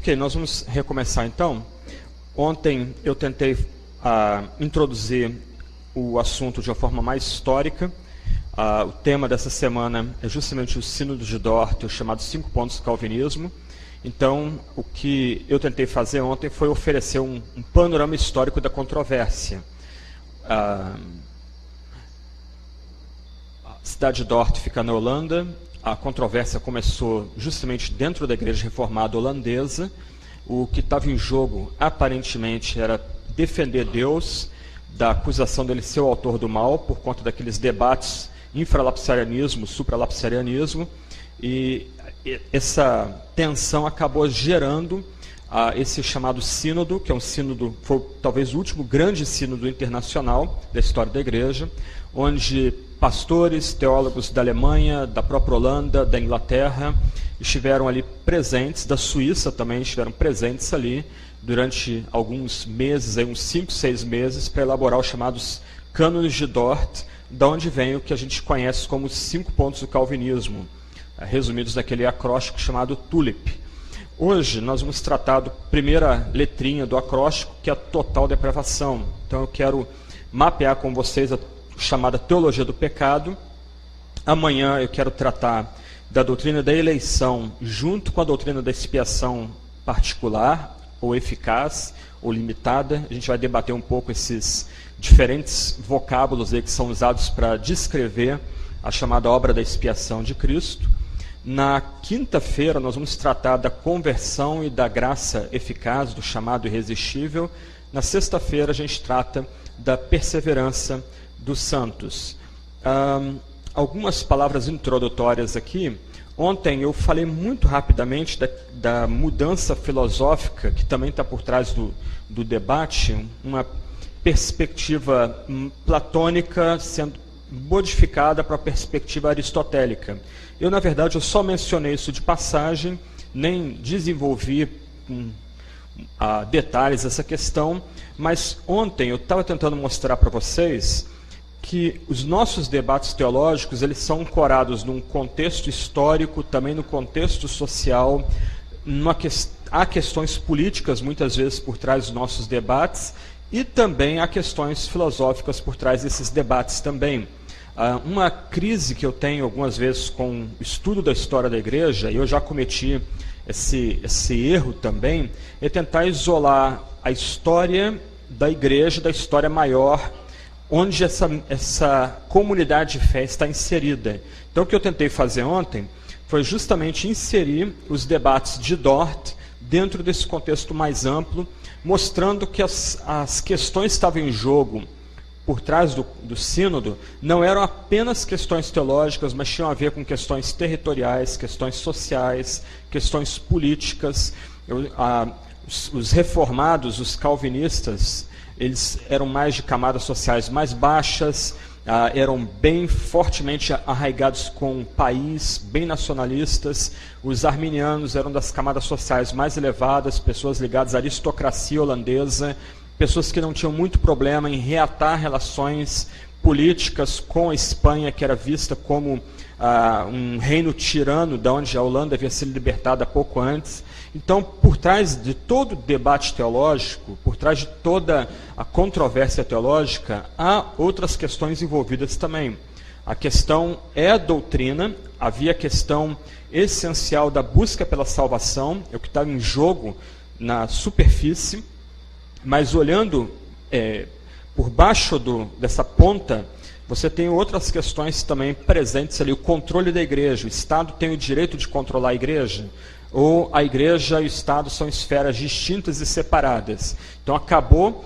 Ok, nós vamos recomeçar então. Ontem eu tentei introduzir o assunto de uma forma mais histórica. O tema dessa semana é justamente o Sínodo de Dort, o chamado 5 pontos do Calvinismo. Então, o que eu tentei fazer ontem foi oferecer um panorama histórico da controvérsia. A cidade de Dort fica na Holanda. A controvérsia começou justamente dentro da Igreja Reformada holandesa. O que estava em jogo, aparentemente, era defender Deus da acusação dele ser o autor do mal, por conta daqueles debates infralapsarianismo, supralapsarianismo, e essa tensão acabou gerando esse chamado sínodo, que é um sínodo, foi talvez o último grande sínodo internacional da história da Igreja, onde pastores, teólogos da Alemanha, da própria Holanda, da Inglaterra, estiveram ali presentes, da Suíça também estiveram presentes ali, durante alguns meses, uns 5, 6 meses, para elaborar os chamados cânones de Dort, da onde vem o que a gente conhece como os 5 pontos do calvinismo, resumidos naquele acróstico chamado TULIP. Hoje nós vamos tratar da primeira letrinha do acróstico, que é a total depravação. Então eu quero mapear com vocês a chamada teologia do pecado. Amanhã eu quero tratar da doutrina da eleição junto com a doutrina da expiação particular, ou eficaz, ou limitada. A gente vai debater um pouco esses diferentes vocábulos aí que são usados para descrever a chamada obra da expiação de Cristo. Na quinta-feira nós vamos tratar da conversão e da graça eficaz, do chamado irresistível. Na sexta-feira a gente trata da perseverança dos santos. Algumas palavras introdutórias aqui. Ontem eu falei muito rapidamente da mudança filosófica que também está por trás do debate, uma perspectiva platônica sendo modificada para a perspectiva aristotélica. Eu, na verdade, eu só mencionei isso de passagem, nem desenvolvi detalhes essa questão, mas ontem eu estava tentando mostrar para vocês que os nossos debates teológicos eles são ancorados num contexto histórico, também no contexto social. Há questões políticas muitas vezes por trás dos nossos debates e também há questões filosóficas por trás desses debates também. Uma crise que eu tenho algumas vezes com o estudo da história da Igreja, e eu já cometi esse erro também, é tentar isolar a história da Igreja da história maior, onde essa comunidade de fé está inserida. Então, o que eu tentei fazer ontem foi justamente inserir os debates de Dort dentro desse contexto mais amplo, mostrando que as questões que estavam em jogo por trás do sínodo não eram apenas questões teológicas, mas tinham a ver com questões territoriais, questões sociais, questões políticas. Os reformados, os calvinistas, eles eram mais de camadas sociais mais baixas, eram bem fortemente arraigados com o país, bem nacionalistas. Os arminianos eram das camadas sociais mais elevadas, pessoas ligadas à aristocracia holandesa, pessoas que não tinham muito problema em reatar relações políticas com a Espanha, que era vista como um reino tirano, de onde a Holanda havia sido libertada pouco antes. Então, por trás de todo o debate teológico, por trás de toda a controvérsia teológica, há outras questões envolvidas também. A questão é a doutrina, havia a questão essencial da busca pela salvação, é o que está em jogo na superfície, mas olhando por baixo dessa ponta, você tem outras questões também presentes ali, o controle da igreja. O Estado tem o direito de controlar a igreja? Ou a igreja e o Estado são esferas distintas e separadas? Então acabou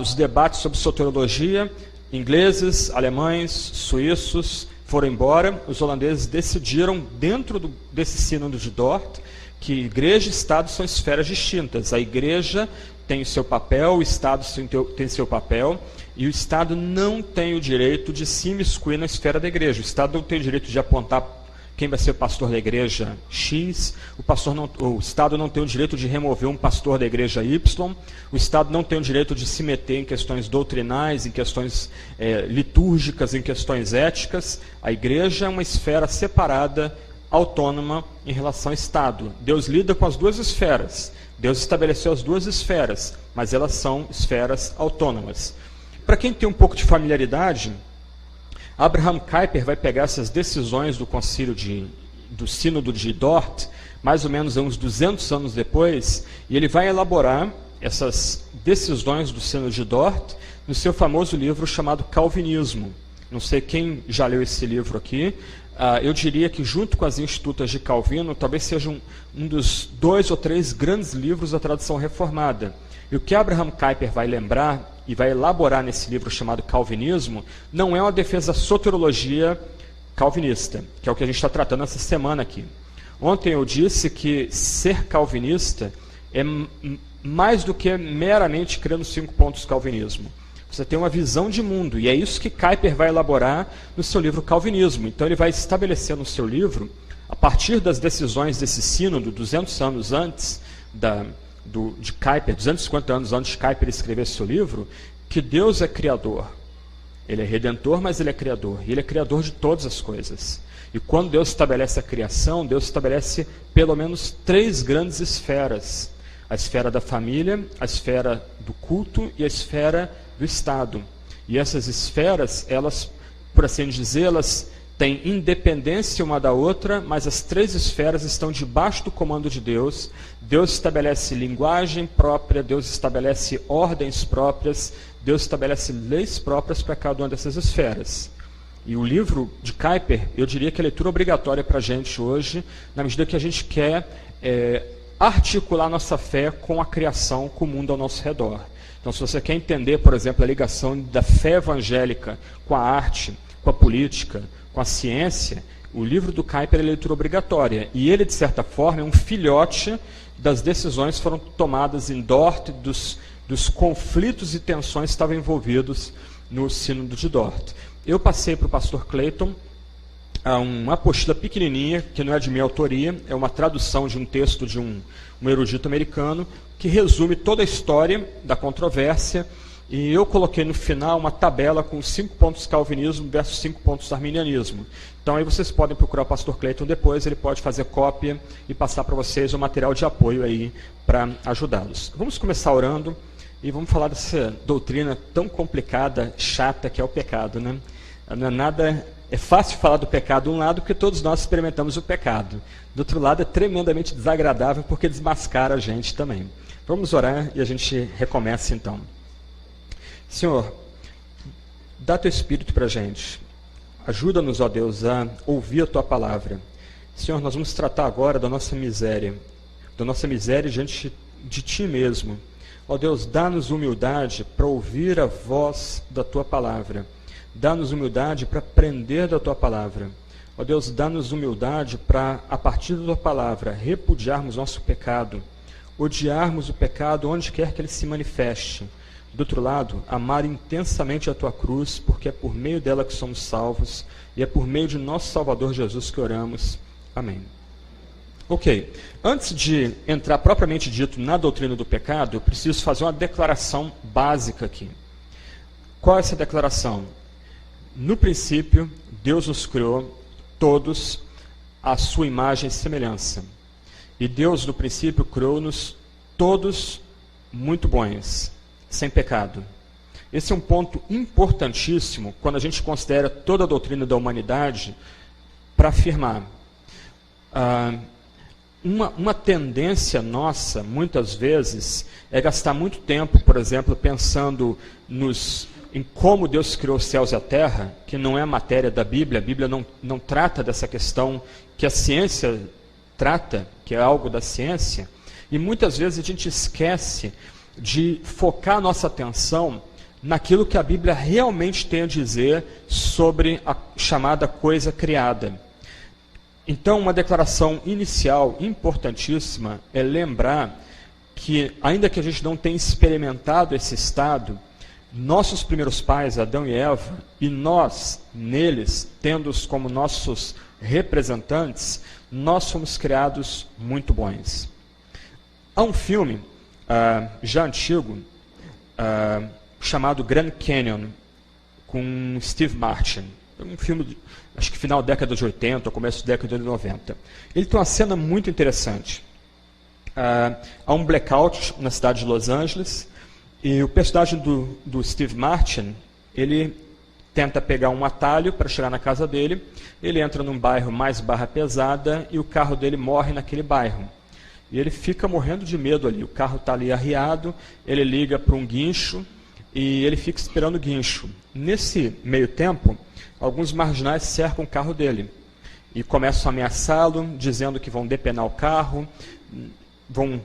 os debates sobre soteriologia, ingleses, alemães, suíços foram embora, os holandeses decidiram, dentro desse sínodo de Dort, que igreja e Estado são esferas distintas. A igreja tem o seu papel, o Estado tem seu papel, e o Estado não tem o direito de se imiscuir na esfera da igreja. O Estado não tem o direito de apontar quem vai ser o pastor da igreja X, o Estado não tem o direito de remover um pastor da igreja Y, o Estado não tem o direito de se meter em questões doutrinais, em questões litúrgicas, em questões éticas. A igreja é uma esfera separada, autônoma em relação ao Estado. Deus lida com as duas esferas, Deus estabeleceu as duas esferas, mas elas são esferas autônomas. Para quem tem um pouco de familiaridade, Abraham Kuyper vai pegar essas decisões do do Sínodo de Dort, mais ou menos uns 200 anos depois, e ele vai elaborar essas decisões do Sínodo de Dort no seu famoso livro chamado Calvinismo. Não sei quem já leu esse livro aqui. Eu diria que, junto com as Institutas de Calvino, talvez seja um dos 2 ou 3 grandes livros da tradição reformada. E o que Abraham Kuyper vai lembrar e vai elaborar nesse livro chamado Calvinismo não é uma defesa da soteriologia calvinista, que é o que a gente está tratando essa semana aqui. Ontem eu disse que ser calvinista é mais do que meramente crer nos 5 pontos do calvinismo. Você tem uma visão de mundo, e é isso que Kuyper vai elaborar no seu livro Calvinismo. Então ele vai estabelecer no seu livro, a partir das decisões desse sínodo, 200 anos antes de Kuyper, 250 anos antes de Kuyper escrever seu livro, que Deus é criador. Ele é redentor, mas ele é criador. E ele é criador de todas as coisas. E quando Deus estabelece a criação, Deus estabelece pelo menos 3 grandes esferas. A esfera da família, a esfera do culto e a esfera do Estado. E essas esferas, elas, por assim dizer, elas têm independência uma da outra, mas as 3 esferas estão debaixo do comando de Deus. Deus estabelece linguagem própria, Deus estabelece ordens próprias, Deus estabelece leis próprias para cada uma dessas esferas. E o livro de Kuyper, eu diria que é leitura obrigatória para a gente hoje, na medida que a gente quer articular nossa fé com a criação, com o mundo ao nosso redor. Então, se você quer entender, por exemplo, a ligação da fé evangélica com a arte, com a política, com a ciência, o livro do Kuyper é leitura obrigatória. E ele, de certa forma, é um filhote das decisões que foram tomadas em Dort, dos conflitos e tensões que estavam envolvidos no Sínodo de Dort. Eu passei para o pastor Clayton uma apostila pequenininha, que não é de minha autoria, é uma tradução de um texto de um erudito americano, que resume toda a história da controvérsia, e eu coloquei no final uma tabela com 5 pontos calvinismo versus 5 pontos arminianismo. Então aí vocês podem procurar o pastor Clayton depois, ele pode fazer cópia e passar para vocês o material de apoio aí para ajudá-los. Vamos começar orando e vamos falar dessa doutrina tão complicada, chata, que é o pecado, né? Não é nada... É fácil falar do pecado de um lado, porque todos nós experimentamos o pecado. Do outro lado, é tremendamente desagradável, porque desmascara a gente também. Vamos orar e a gente recomeça então. Senhor, dá teu Espírito para a gente. Ajuda-nos, ó Deus, a ouvir a tua palavra. Senhor, nós vamos tratar agora da nossa miséria diante de ti mesmo. Ó Deus, dá-nos humildade para ouvir a voz da tua palavra. Dá-nos humildade para aprender da tua palavra. Ó Deus, dá-nos humildade para, a partir da tua palavra, repudiarmos nosso pecado, odiarmos o pecado onde quer que ele se manifeste. Do outro lado, amar intensamente a tua cruz, porque é por meio dela que somos salvos, e é por meio de nosso Salvador Jesus que oramos. Amém. Ok, antes de entrar propriamente dito na doutrina do pecado, eu preciso fazer uma declaração básica aqui. Qual é essa declaração? No princípio, Deus nos criou todos à sua imagem e semelhança. E Deus, no princípio, criou-nos todos muito bons, sem pecado. Esse é um ponto importantíssimo quando a gente considera toda a doutrina da humanidade para afirmar. Uma tendência nossa, muitas vezes, é gastar muito tempo, por exemplo, pensando em como Deus criou os céus e a terra, que não é a matéria da Bíblia. A Bíblia não trata dessa questão que a ciência trata, que é algo da ciência, e muitas vezes a gente esquece de focar a nossa atenção naquilo que a Bíblia realmente tem a dizer sobre a chamada coisa criada. Então, uma declaração inicial importantíssima é lembrar que, ainda que a gente não tenha experimentado esse estado, nossos primeiros pais, Adão e Eva, e nós, neles, tendo-os como nossos representantes, nós fomos criados muito bons. Há um filme, já antigo, chamado Grand Canyon, com Steve Martin. É um filme, acho que final da década de 80, começo da década de 90. Ele tem uma cena muito interessante. há um blackout na cidade de Los Angeles, e o personagem do Steve Martin, ele tenta pegar um atalho para chegar na casa dele, ele entra num bairro mais barra pesada, e o carro dele morre naquele bairro. E ele fica morrendo de medo ali, o carro está ali arriado, ele liga para um guincho, e ele fica esperando o guincho. Nesse meio tempo, alguns marginais cercam o carro dele, e começam a ameaçá-lo, dizendo que vão depenar o carro, vão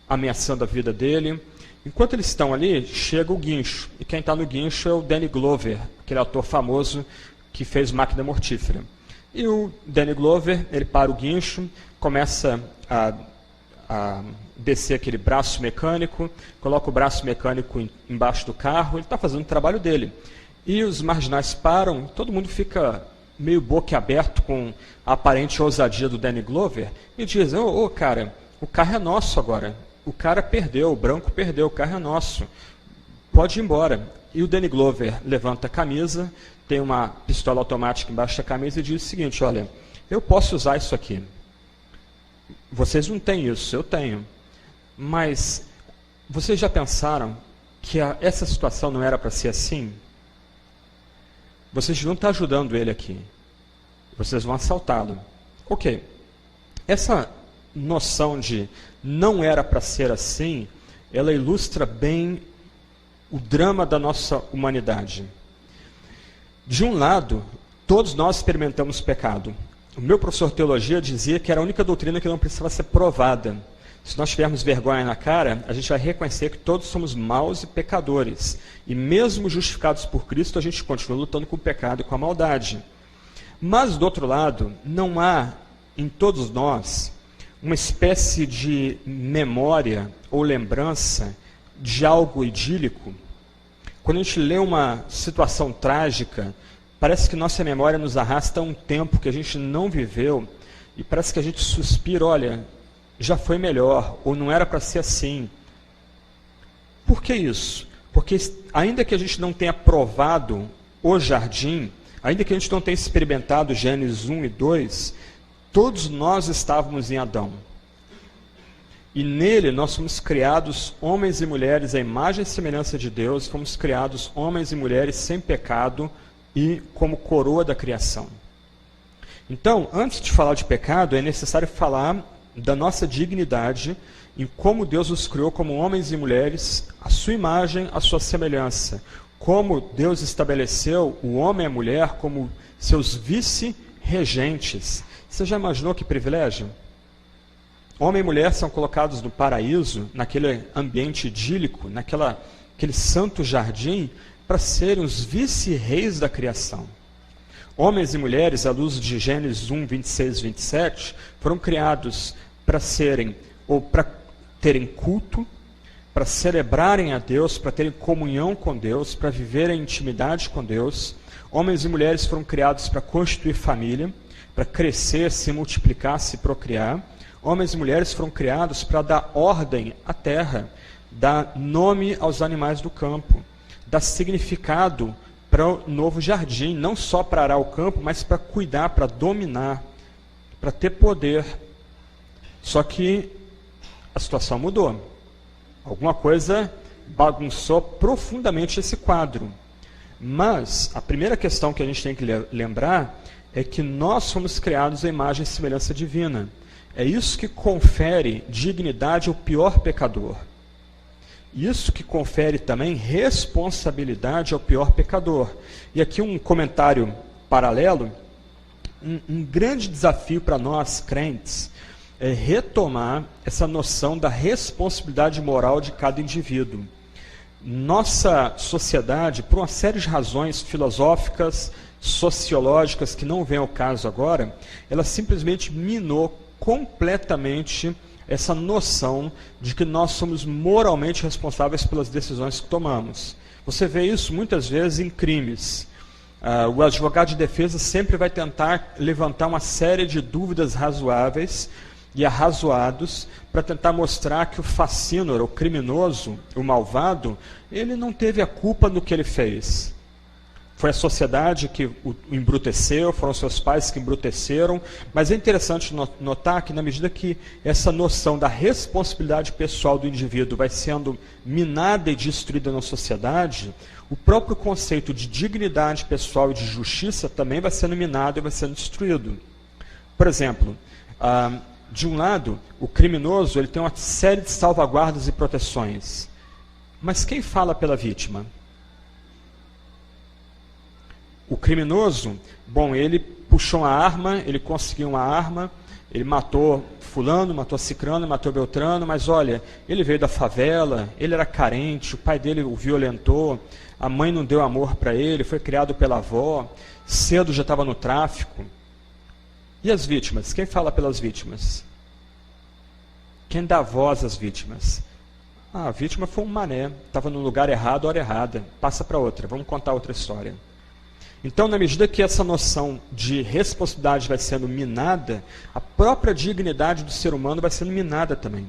ameaçando a vida dele. Enquanto eles estão ali, chega o guincho. E quem está no guincho é o Danny Glover, aquele ator famoso que fez Máquina Mortífera. E o Danny Glover, ele para o guincho, começa a descer aquele braço mecânico, coloca o braço mecânico embaixo do carro, ele está fazendo o trabalho dele. E os marginais param, todo mundo fica meio boquiaberto com a aparente ousadia do Danny Glover, e dizem, cara, o carro é nosso agora. O cara perdeu, o branco perdeu, o carro é nosso. Pode ir embora. E o Danny Glover levanta a camisa, tem uma pistola automática embaixo da camisa e diz o seguinte, olha, eu posso usar isso aqui. Vocês não têm isso, eu tenho. Mas vocês já pensaram que essa situação não era para ser assim? Vocês não estão ajudando ele aqui. Vocês vão assaltá-lo. Ok. Essa noção de não era para ser assim, ela ilustra bem o drama da nossa humanidade. De um lado, todos nós experimentamos pecado. O meu professor de teologia dizia que era a única doutrina que não precisava ser provada. Se nós tivermos vergonha na cara, a gente vai reconhecer que todos somos maus e pecadores. E mesmo justificados por Cristo, a gente continua lutando com o pecado e com a maldade. Mas, do outro lado, não há em todos nós uma espécie de memória ou lembrança de algo idílico. Quando a gente lê uma situação trágica, parece que nossa memória nos arrasta a um tempo que a gente não viveu e parece que a gente suspira, olha, já foi melhor, ou não era para ser assim. Por que isso? Porque ainda que a gente não tenha provado o jardim, ainda que a gente não tenha experimentado Gênesis 1 e 2, todos nós estávamos em Adão. E nele nós fomos criados homens e mulheres à imagem e semelhança de Deus, fomos criados homens e mulheres sem pecado e como coroa da criação. Então, antes de falar de pecado, é necessário falar da nossa dignidade em como Deus os criou como homens e mulheres, à sua imagem, à sua semelhança. Como Deus estabeleceu o homem e a mulher como seus vice-regentes. Você já imaginou que privilégio? Homem e mulher são colocados no paraíso, naquele ambiente idílico, naquele santo jardim, para serem os vice-reis da criação. Homens e mulheres, à luz de Gênesis 1, 26 e 27, foram criados para serem, ou para terem culto, para celebrarem a Deus, para terem comunhão com Deus, para viverem intimidade com Deus. Homens e mulheres foram criados para constituir família, para crescer, se multiplicar, se procriar. Homens e mulheres foram criados para dar ordem à terra, dar nome aos animais do campo, dar significado para o novo jardim, não só para arar o campo, mas para cuidar, para dominar, para ter poder. Só que a situação mudou. Alguma coisa bagunçou profundamente esse quadro. Mas a primeira questão que a gente tem que lembrar é que nós fomos criados à imagem e semelhança divina. É isso que confere dignidade ao pior pecador. Isso que confere também responsabilidade ao pior pecador. E aqui um comentário paralelo, um grande desafio para nós crentes é retomar essa noção da responsabilidade moral de cada indivíduo. Nossa sociedade, por uma série de razões filosóficas, sociológicas, que não vem ao caso agora, ela simplesmente minou completamente essa noção de que nós somos moralmente responsáveis pelas decisões que tomamos. Você vê isso muitas vezes em crimes. O advogado de defesa sempre vai tentar levantar uma série de dúvidas razoáveis e arrazoados para tentar mostrar que o facínor, o criminoso, o malvado, ele não teve a culpa do que ele fez. foi a sociedade que o embruteceu, foram seus pais que embruteceram, mas é interessante notar que na medida que essa noção da responsabilidade pessoal do indivíduo vai sendo minada e destruída na sociedade, o próprio conceito de dignidade pessoal e de justiça também vai sendo minado e vai sendo destruído. Por exemplo, de um lado, o criminoso ele tem uma série de salvaguardas e proteções, mas quem fala pela vítima? O criminoso, bom, ele puxou uma arma, ele conseguiu uma arma, ele matou fulano, matou cicrano, matou beltrano, mas olha, ele veio da favela, ele era carente, o pai dele o violentou, a mãe não deu amor para ele, foi criado pela avó, cedo já estava no tráfico. E as vítimas? Quem fala pelas vítimas? Quem dá voz às vítimas? A vítima foi um mané, estava no lugar errado, hora errada, passa para outra, vamos contar outra história. Então, na medida que essa noção de responsabilidade vai sendo minada, a própria dignidade do ser humano vai sendo minada também.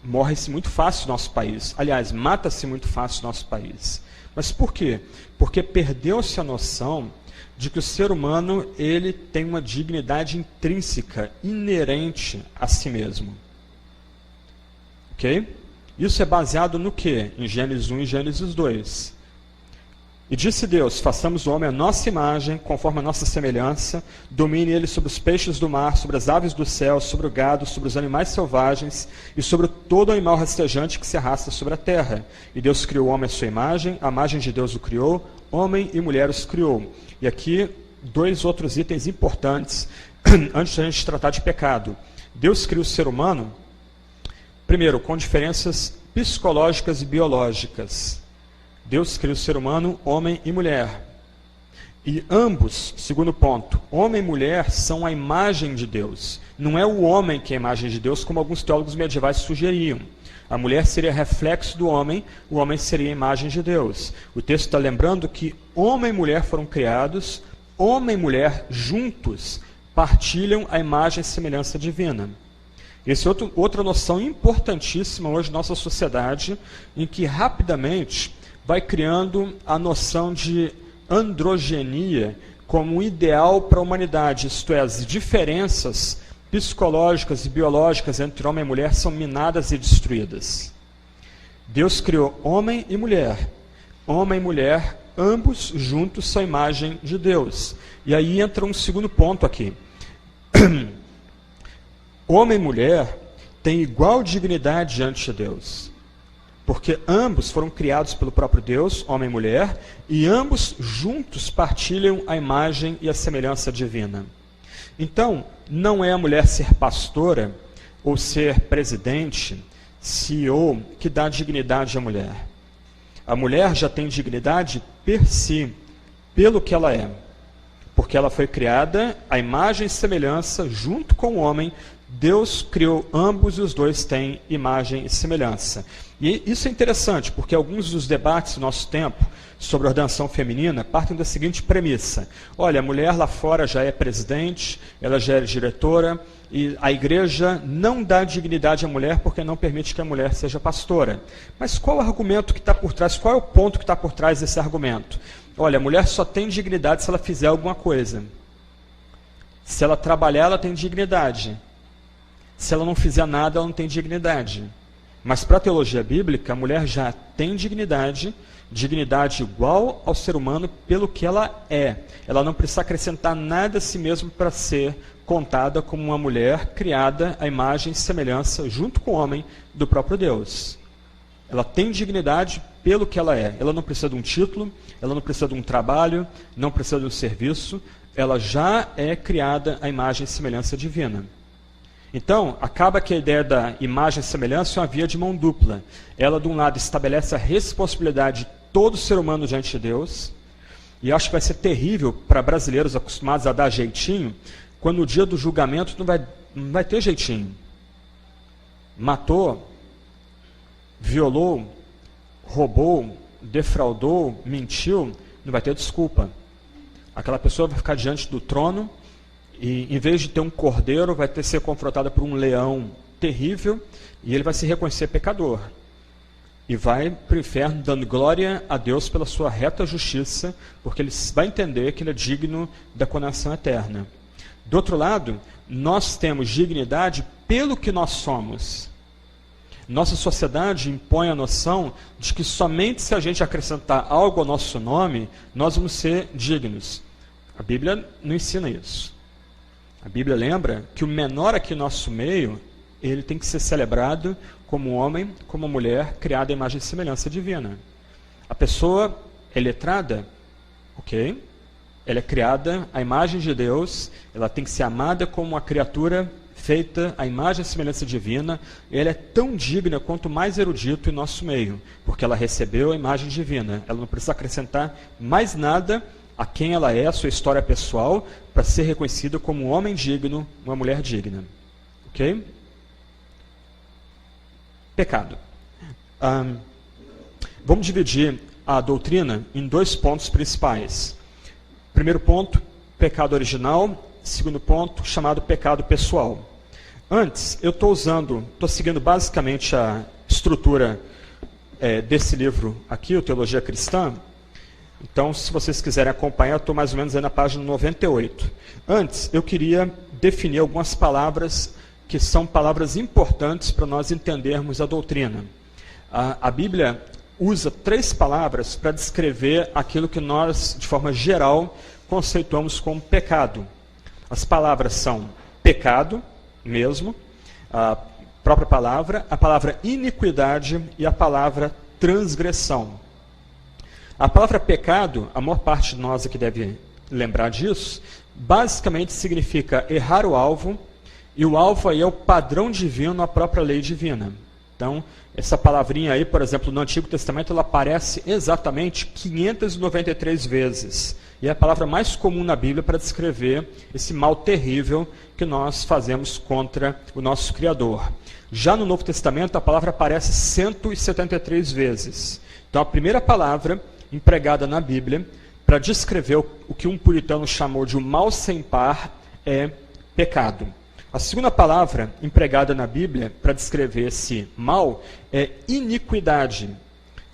Morre-se muito fácil no nosso país. Aliás, mata-se muito fácil no nosso país. Mas por quê? Porque perdeu-se a noção de que o ser humano ele tem uma dignidade intrínseca, inerente a si mesmo. Ok? Isso é baseado no quê? Em Gênesis 1 e Gênesis 2. E disse Deus, façamos o homem à nossa imagem, conforme a nossa semelhança, domine ele sobre os peixes do mar, sobre as aves do céu, sobre o gado, sobre os animais selvagens e sobre todo animal rastejante que se arrasta sobre a terra. E Deus criou o homem à sua imagem, a imagem de Deus o criou, homem e mulher os criou. E aqui, dois outros itens importantes, antes de a gente tratar de pecado. Deus criou o ser humano, primeiro, com diferenças psicológicas e biológicas. Deus criou o ser humano, homem e mulher. E ambos, segundo ponto, homem e mulher são a imagem de Deus. Não é o homem que é a imagem de Deus, como alguns teólogos medievais sugeriam. A mulher seria reflexo do homem, o homem seria a imagem de Deus. O texto está lembrando que homem e mulher foram criados, homem e mulher juntos partilham a imagem e semelhança divina. Essa é outra noção importantíssima hoje na nossa sociedade, em que rapidamente vai criando a noção de androgenia como um ideal para a humanidade, isto é, as diferenças psicológicas e biológicas entre homem e mulher são minadas e destruídas. Deus criou homem e mulher, ambos juntos são a imagem de Deus. E aí entra um segundo ponto aqui. Homem e mulher têm igual dignidade diante de Deus. Porque ambos foram criados pelo próprio Deus, homem e mulher, e ambos juntos partilham a imagem e a semelhança divina. Então, não é a mulher ser pastora ou ser presidente, CEO, que dá dignidade à mulher. A mulher já tem dignidade per si, pelo que ela é. Porque ela foi criada à imagem e semelhança junto com o homem. Deus criou ambos e os dois têm imagem e semelhança. E isso é interessante, porque alguns dos debates do nosso tempo sobre ordenação feminina partem da seguinte premissa. Olha, a mulher lá fora já é presidente, ela já é diretora, e a igreja não dá dignidade à mulher porque não permite que a mulher seja pastora. Mas qual o argumento que está por trás, qual é o ponto que está por trás desse argumento? Olha, a mulher só tem dignidade se ela fizer alguma coisa. Se ela trabalhar, ela tem dignidade. Se ela não fizer nada, ela não tem dignidade. Mas para a teologia bíblica, a mulher já tem dignidade igual ao ser humano pelo que ela é. Ela não precisa acrescentar nada a si mesma para ser contada como uma mulher criada à imagem e semelhança, junto com o homem, do próprio Deus. Ela tem dignidade pelo que ela é. Ela não precisa de um título, ela não precisa de um trabalho, não precisa de um serviço. Ela já é criada à imagem e semelhança divina. Então, acaba que a ideia da imagem e semelhança é uma via de mão dupla. Ela, de um lado, estabelece a responsabilidade de todo ser humano diante de Deus, e acho que vai ser terrível para brasileiros acostumados a dar jeitinho, quando no dia do julgamento não vai ter jeitinho. Matou, violou, roubou, defraudou, mentiu, não vai ter desculpa. Aquela pessoa vai ficar diante do trono, e em vez de ter um cordeiro, vai ter que ser confrontada por um leão terrível, e ele vai se reconhecer pecador. e vai para o inferno dando glória a Deus pela sua reta justiça, porque ele vai entender que ele é digno da condenação eterna. Do outro lado, nós temos dignidade pelo que nós somos. Nossa sociedade impõe a noção de que somente se a gente acrescentar algo ao nosso nome, nós vamos ser dignos. A Bíblia não ensina isso. A Bíblia lembra que o menor aqui no nosso meio, ele tem que ser celebrado como um homem, como uma mulher, criada à imagem e semelhança divina. A pessoa é letrada, ok? Ela é criada à imagem de Deus, ela tem que ser amada como uma criatura feita à imagem e semelhança divina. Ela é tão digna quanto mais erudito em nosso meio, porque ela recebeu a imagem divina. Ela não precisa acrescentar mais nada a quem ela é, a sua história pessoal, para ser reconhecida como um homem digno, uma mulher digna. Ok? Pecado. Vamos dividir a doutrina em 2 pontos principais. Primeiro ponto, pecado original. Segundo ponto, chamado pecado pessoal. Antes, eu estou seguindo basicamente a estrutura desse livro aqui, o Teologia Cristã. Então, se vocês quiserem acompanhar, eu estou mais ou menos aí na página 98. Antes, eu queria definir algumas palavras que são palavras importantes para nós entendermos a doutrina. A Bíblia usa 3 palavras para descrever aquilo que nós, de forma geral, conceituamos como pecado. As palavras são pecado, mesmo, a própria palavra, a palavra iniquidade e a palavra transgressão. A palavra pecado, a maior parte de nós aqui deve lembrar disso, basicamente significa errar o alvo, e o alvo aí é o padrão divino, a própria lei divina. Então, essa palavrinha aí, por exemplo, no Antigo Testamento, ela aparece exatamente 593 vezes. E é a palavra mais comum na Bíblia para descrever esse mal terrível que nós fazemos contra o nosso Criador. Já no Novo Testamento, a palavra aparece 173 vezes. Então, a primeira palavra empregada na Bíblia para descrever o que um puritano chamou de um mal sem par é pecado. A segunda palavra empregada na Bíblia para descrever esse mal é iniquidade.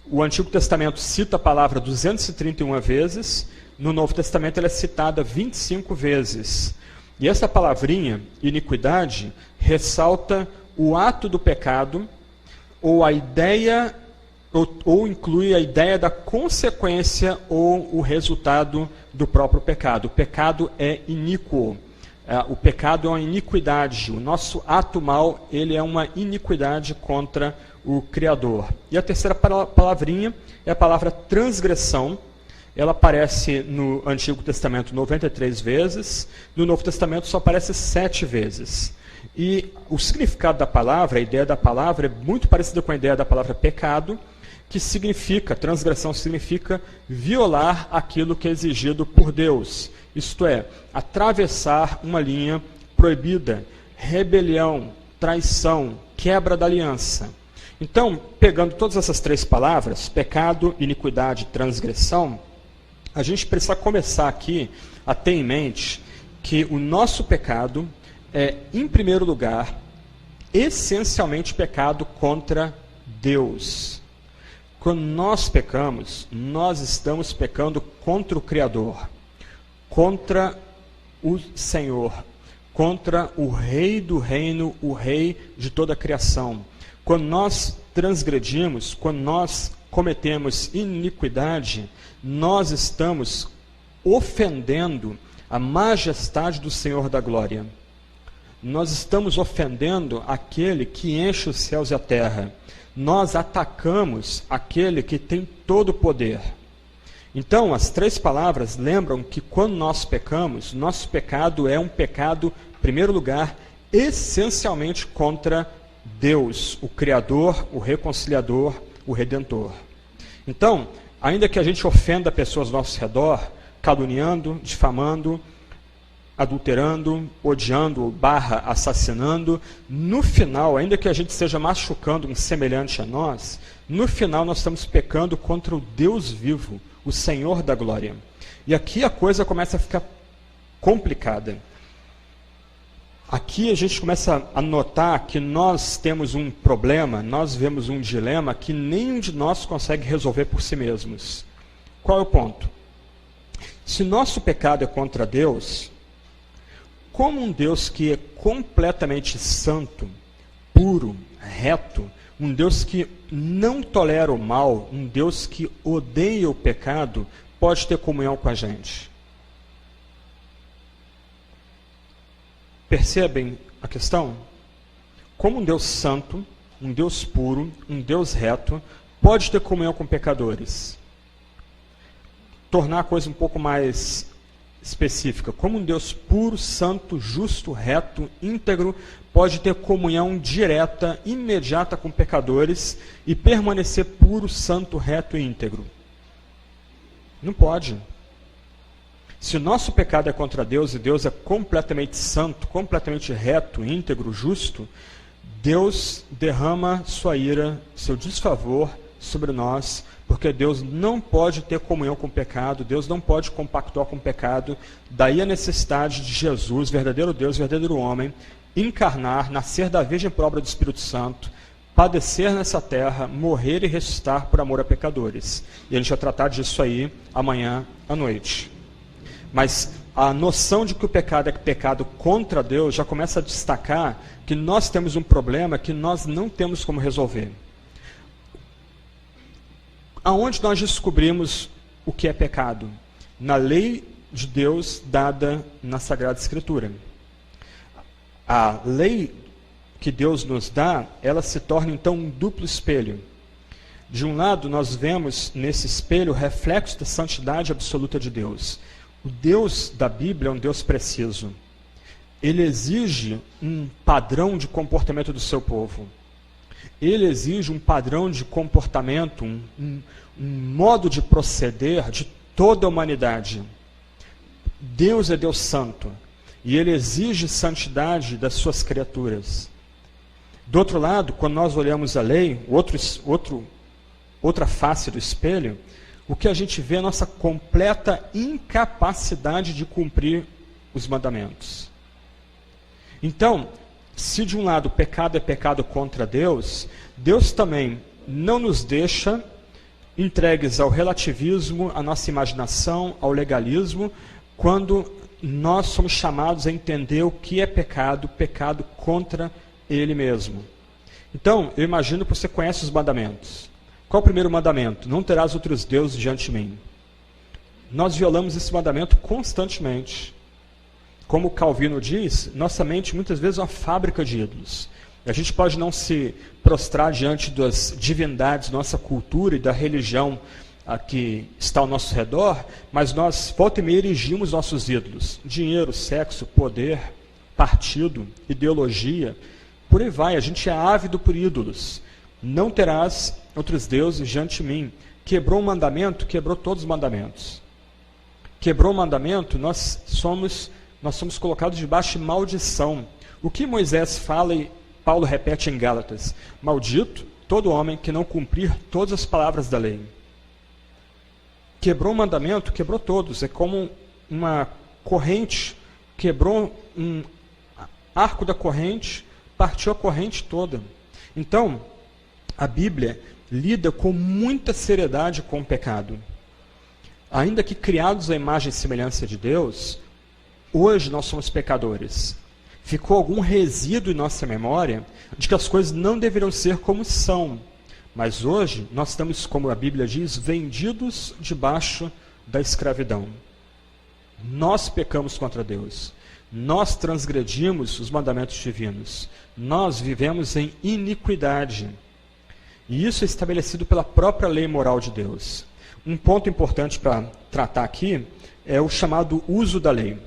O Antigo Testamento cita a palavra 231 vezes, no Novo Testamento ela é citada 25 vezes. E essa palavrinha, iniquidade, ressalta o ato do pecado, ou a ideia, ou inclui a ideia da consequência ou o resultado do próprio pecado. O pecado é iníquo. O pecado é uma iniquidade. O nosso ato mal, ele é uma iniquidade contra o Criador. E a terceira palavrinha é a palavra transgressão. Ela aparece no Antigo Testamento 93 vezes, no Novo Testamento só aparece 7 vezes. E o significado da palavra, a ideia da palavra, é muito parecida com a ideia da palavra pecado, que significa, transgressão significa violar aquilo que é exigido por Deus. Isto é, atravessar uma linha proibida, rebelião, traição, quebra da aliança. Então, pegando todas essas 3 palavras, pecado, iniquidade, transgressão, a gente precisa começar aqui a ter em mente que o nosso pecado é, em primeiro lugar, essencialmente pecado contra Deus. Quando nós pecamos, nós estamos pecando contra o Criador, contra o Senhor, contra o Rei do reino, o Rei de toda a criação. Quando nós transgredimos, quando nós cometemos iniquidade, nós estamos ofendendo a majestade do Senhor da glória. Nós estamos ofendendo aquele que enche os céus e a terra. Nós atacamos aquele que tem todo o poder. Então, as 3 palavras lembram que quando nós pecamos, nosso pecado é um pecado, em primeiro lugar, essencialmente contra Deus, o Criador, o Reconciliador, o Redentor. Então, ainda que a gente ofenda pessoas ao nosso redor, caluniando, difamando, adulterando, odiando, assassinando, no final, ainda que a gente esteja machucando um semelhante a nós, no final nós estamos pecando contra o Deus vivo, o Senhor da glória. E aqui a coisa começa a ficar complicada. Aqui a gente começa a notar que nós temos um problema, nós vemos um dilema que nenhum de nós consegue resolver por si mesmos. Qual é o ponto? Se nosso pecado é contra Deus, como um Deus que é completamente santo, puro, reto, um Deus que não tolera o mal, um Deus que odeia o pecado, pode ter comunhão com a gente? Percebem a questão? Como um Deus santo, um Deus puro, um Deus reto, pode ter comunhão com pecadores? Tornar a coisa um pouco mais específica. Como um Deus puro, santo, justo, reto, íntegro, pode ter comunhão direta, imediata com pecadores e permanecer puro, santo, reto e íntegro? Não pode. Se o nosso pecado é contra Deus e Deus é completamente santo, completamente reto, íntegro, justo, Deus derrama sua ira, seu desfavor sobre nós, porque Deus não pode ter comunhão com o pecado, Deus não pode compactuar com o pecado. Daí a necessidade de Jesus, verdadeiro Deus, verdadeiro homem, encarnar, nascer da Virgem por obra do Espírito Santo, padecer nessa terra, morrer e ressuscitar por amor a pecadores. E a gente vai tratar disso aí amanhã à noite. Mas a noção de que o pecado é pecado contra Deus já começa a destacar que nós temos um problema que nós não temos como resolver. Aonde nós descobrimos o que é pecado? Na lei de Deus dada na Sagrada Escritura. A lei que Deus nos dá, ela se torna então um duplo espelho. De um lado, nós vemos nesse espelho o reflexo da santidade absoluta de Deus. O Deus da Bíblia é um Deus preciso. Ele exige um padrão de comportamento do seu povo. Ele exige um padrão de comportamento, um modo de proceder de toda a humanidade. Deus é Deus santo. E Ele exige santidade das suas criaturas. Do outro lado, quando nós olhamos a lei, outra face do espelho, o que a gente vê é a nossa completa incapacidade de cumprir os mandamentos. Então, se de um lado o pecado é pecado contra Deus, Deus também não nos deixa entregues ao relativismo, à nossa imaginação, ao legalismo, quando nós somos chamados a entender o que é pecado, pecado contra Ele mesmo. Então, eu imagino que você conhece os mandamentos. Qual o primeiro mandamento? Não terás outros deuses diante de mim. Nós violamos esse mandamento constantemente. Como Calvino diz, nossa mente muitas vezes é uma fábrica de ídolos. A gente pode não se prostrar diante das divindades da nossa cultura e da religião que está ao nosso redor, mas nós, volta e meia, erigimos nossos ídolos. Dinheiro, sexo, poder, partido, ideologia, por aí vai. A gente é ávido por ídolos. Não terás outros deuses diante de mim. Quebrou um mandamento, quebrou todos os mandamentos. Quebrou o mandamento, nós somos colocados debaixo de maldição. O que Moisés fala e Paulo repete em Gálatas: maldito todo homem que não cumprir todas as palavras da lei. Quebrou o mandamento, quebrou todos. É como uma corrente, quebrou um arco da corrente, partiu a corrente toda. Então, a Bíblia lida com muita seriedade com o pecado. Ainda que criados à imagem e semelhança de Deus, hoje nós somos pecadores. Ficou algum resíduo em nossa memória de que as coisas não deveriam ser como são. Mas hoje nós estamos, como a Bíblia diz, vendidos debaixo da escravidão. Nós pecamos contra Deus. Nós transgredimos os mandamentos divinos. Nós vivemos em iniquidade. E isso é estabelecido pela própria lei moral de Deus. Um ponto importante para tratar aqui é o chamado uso da lei.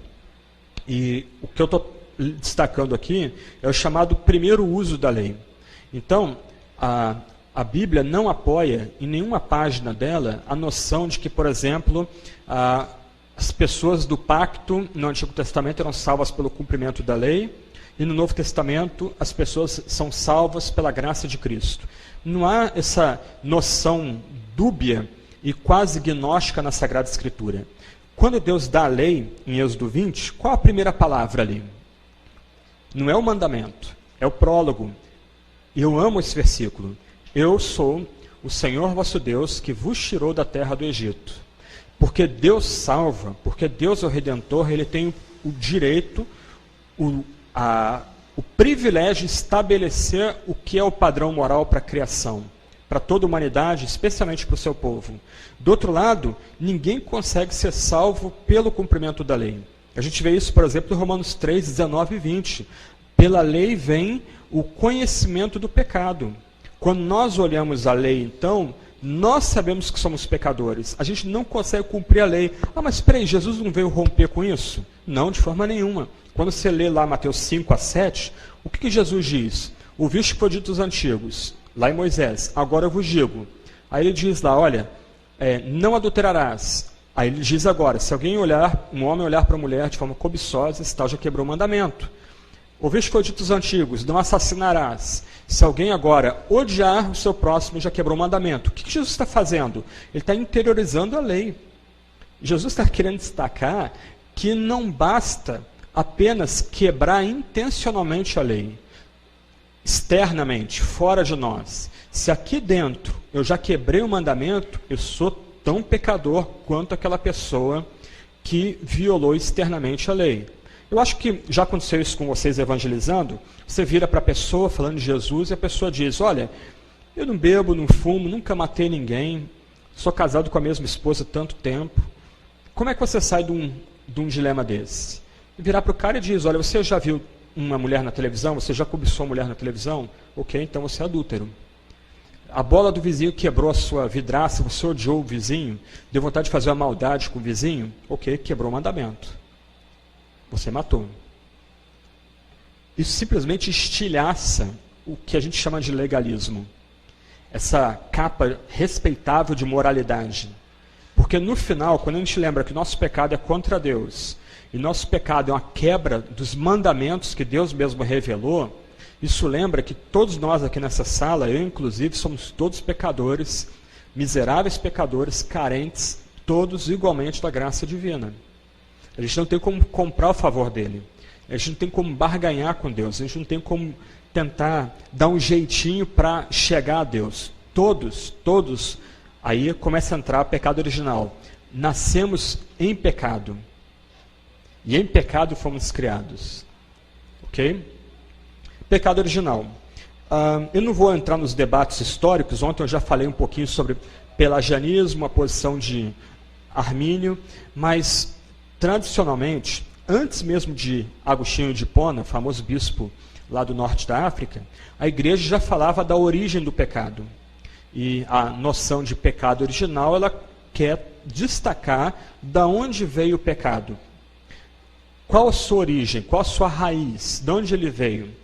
E o que eu estou destacando aqui é o chamado primeiro uso da lei. Então, a Bíblia não apoia em nenhuma página dela a noção de que, por exemplo, as pessoas do pacto no Antigo Testamento eram salvas pelo cumprimento da lei, e no Novo Testamento as pessoas são salvas pela graça de Cristo. Não há essa noção dúbia e quase gnóstica na Sagrada Escritura. Quando Deus dá a lei, em Êxodo 20, qual a primeira palavra ali? Não é o mandamento, é o prólogo. E eu amo esse versículo. Eu sou o Senhor vosso Deus que vos tirou da terra do Egito. Porque Deus salva, porque Deus é o Redentor, Ele tem o direito, o privilégio de estabelecer o que é o padrão moral para a criação, para toda a humanidade, especialmente para o seu povo. Do outro lado, ninguém consegue ser salvo pelo cumprimento da lei. A gente vê isso, por exemplo, em Romanos 3, 19 e 20. Pela lei vem o conhecimento do pecado. Quando nós olhamos a lei, então, nós sabemos que somos pecadores. A gente não consegue cumprir a lei. Ah, mas espera aí, Jesus não veio romper com isso? Não, de forma nenhuma. Quando você lê lá Mateus 5 a 7, o que Jesus diz? Ouviste que foi dito aos antigos, lá em Moisés, agora eu vos digo. Aí ele diz lá, olha, não adulterarás. Aí ele diz agora, se alguém olhar, um homem olhar para a mulher de forma cobiçosa, esse tal já quebrou o mandamento. Ouviste que foi dito aos antigos, não assassinarás. Se alguém agora odiar o seu próximo, já quebrou o mandamento. O que Jesus está fazendo? Ele está interiorizando a lei. Jesus está querendo destacar que não basta apenas quebrar intencionalmente a lei, externamente, fora de nós. Se aqui dentro eu já quebrei o mandamento, eu sou tão pecador quanto aquela pessoa que violou externamente a lei. Eu acho que já aconteceu isso com vocês evangelizando. Você vira para a pessoa falando de Jesus e a pessoa diz, olha, eu não bebo, não fumo, nunca matei ninguém, sou casado com a mesma esposa há tanto tempo. Como é que você sai de um dilema desse? E virar para o cara e diz, olha, você já viu uma mulher na televisão? Você já cobiçou uma mulher na televisão? Ok, então você é adúltero. A bola do vizinho quebrou a sua vidraça, você odiou o vizinho, deu vontade de fazer uma maldade com o vizinho? Ok, quebrou o mandamento. Você matou. Isso simplesmente estilhaça o que a gente chama de legalismo. Essa capa respeitável de moralidade. Porque no final, quando a gente lembra que nosso pecado é contra Deus, e nosso pecado é uma quebra dos mandamentos que Deus mesmo revelou, isso lembra que todos nós aqui nessa sala, eu inclusive, somos todos pecadores, miseráveis pecadores, carentes, todos igualmente da graça divina. A gente não tem como comprar o favor dele. A gente não tem como barganhar com Deus. A gente não tem como tentar dar um jeitinho para chegar a Deus. Todos, aí começa a entrar o pecado original. Nascemos em pecado. E em pecado fomos criados. Ok? Pecado original. Eu não vou entrar nos debates históricos. Ontem eu já falei um pouquinho sobre pelagianismo, a posição de Armínio, mas tradicionalmente, antes mesmo de Agostinho de Hipona, famoso bispo lá do norte da África, a igreja já falava da origem do pecado. E a noção de pecado original, ela quer destacar da onde veio o pecado. Qual a sua origem? Qual a sua raiz? De onde ele veio?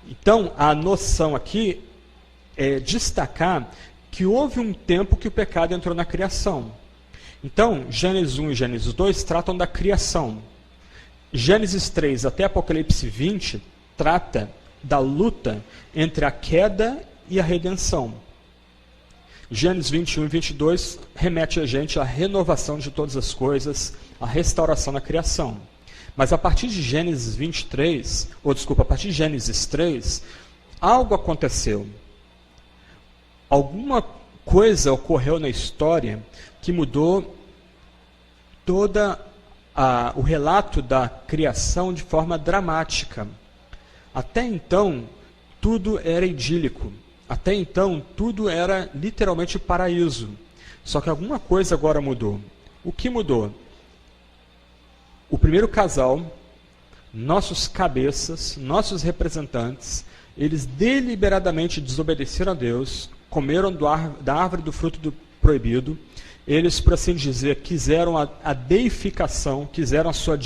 Então, a noção aqui é destacar que houve um tempo que o pecado entrou na criação. Então, Gênesis 1 e Gênesis 2 tratam da criação. Gênesis 3 até Apocalipse 20 trata da luta entre a queda e a redenção. Gênesis 21 e 22 remete a gente à renovação de todas as coisas, à restauração da criação. Mas a partir de Gênesis a partir de Gênesis 3, algo aconteceu. Alguma coisa ocorreu na história que mudou todo o relato da criação de forma dramática. Até então, tudo era idílico. Até então, tudo era literalmente paraíso. Só que alguma coisa agora mudou. O que mudou? O primeiro casal, nossos cabeças, nossos representantes, eles deliberadamente desobedeceram a Deus, comeram da árvore do fruto do proibido. Eles, por assim dizer, quiseram a deificação, quiseram a sua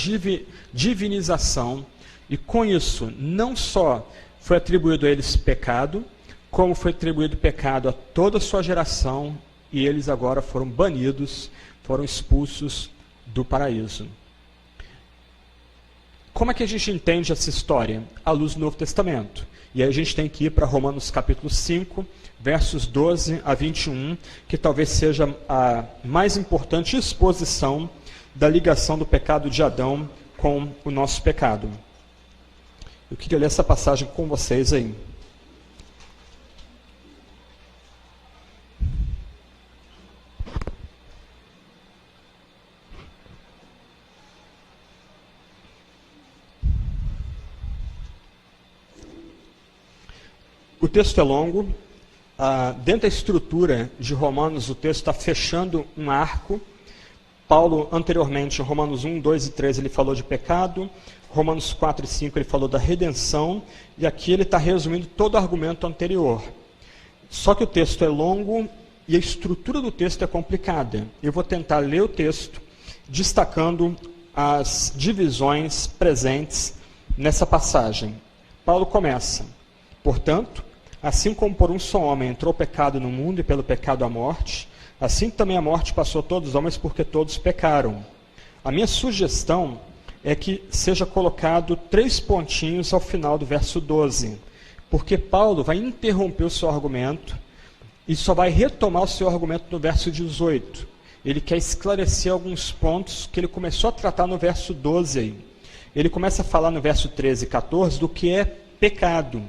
divinização, e com isso, não só foi atribuído a eles pecado, como foi atribuído pecado a toda a sua geração, e eles agora foram banidos, foram expulsos do paraíso. Como é que a gente entende essa história? À luz do Novo Testamento. E aí a gente tem que ir para Romanos capítulo 5, versos 12 a 21, que talvez seja a mais importante exposição da ligação do pecado de Adão com o nosso pecado. Eu queria ler essa passagem com vocês aí. O texto é longo. Dentro da estrutura de Romanos, o texto está fechando um arco. Paulo, anteriormente, em Romanos 1, 2 e 3, ele falou de pecado. Romanos 4 e 5, ele falou da redenção. E aqui ele está resumindo todo o argumento anterior. Só que o texto é longo e a estrutura do texto é complicada. Eu vou tentar ler o texto, destacando as divisões presentes nessa passagem. Paulo começa: portanto, assim como por um só homem entrou o pecado no mundo e pelo pecado a morte, assim também a morte passou a todos os homens porque todos pecaram. A minha sugestão é que seja colocado 3 pontinhos ao final do verso 12, porque Paulo vai interromper o seu argumento e só vai retomar o seu argumento no verso 18. Ele quer esclarecer alguns pontos que ele começou a tratar no verso 12 aí. Ele começa a falar no verso 13 e 14 do que é pecado.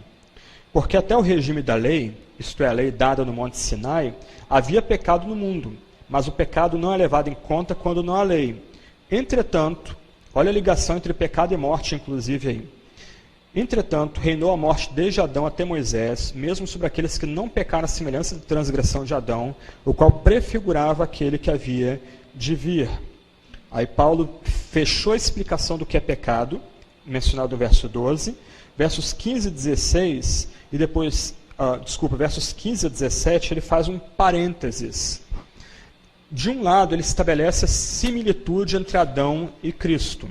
Porque até o regime da lei, isto é, a lei dada no Monte Sinai, havia pecado no mundo, mas o pecado não é levado em conta quando não há lei. Entretanto, olha a ligação entre pecado e morte, inclusive aí. Entretanto, reinou a morte desde Adão até Moisés, mesmo sobre aqueles que não pecaram à semelhança da transgressão de Adão, o qual prefigurava aquele que havia de vir. Aí Paulo fechou a explicação do que é pecado, mencionado no verso 12, versos 15 e 16, e depois, versos 15 a 17, ele faz um parênteses. De um lado, ele estabelece a similitude entre Adão e Cristo.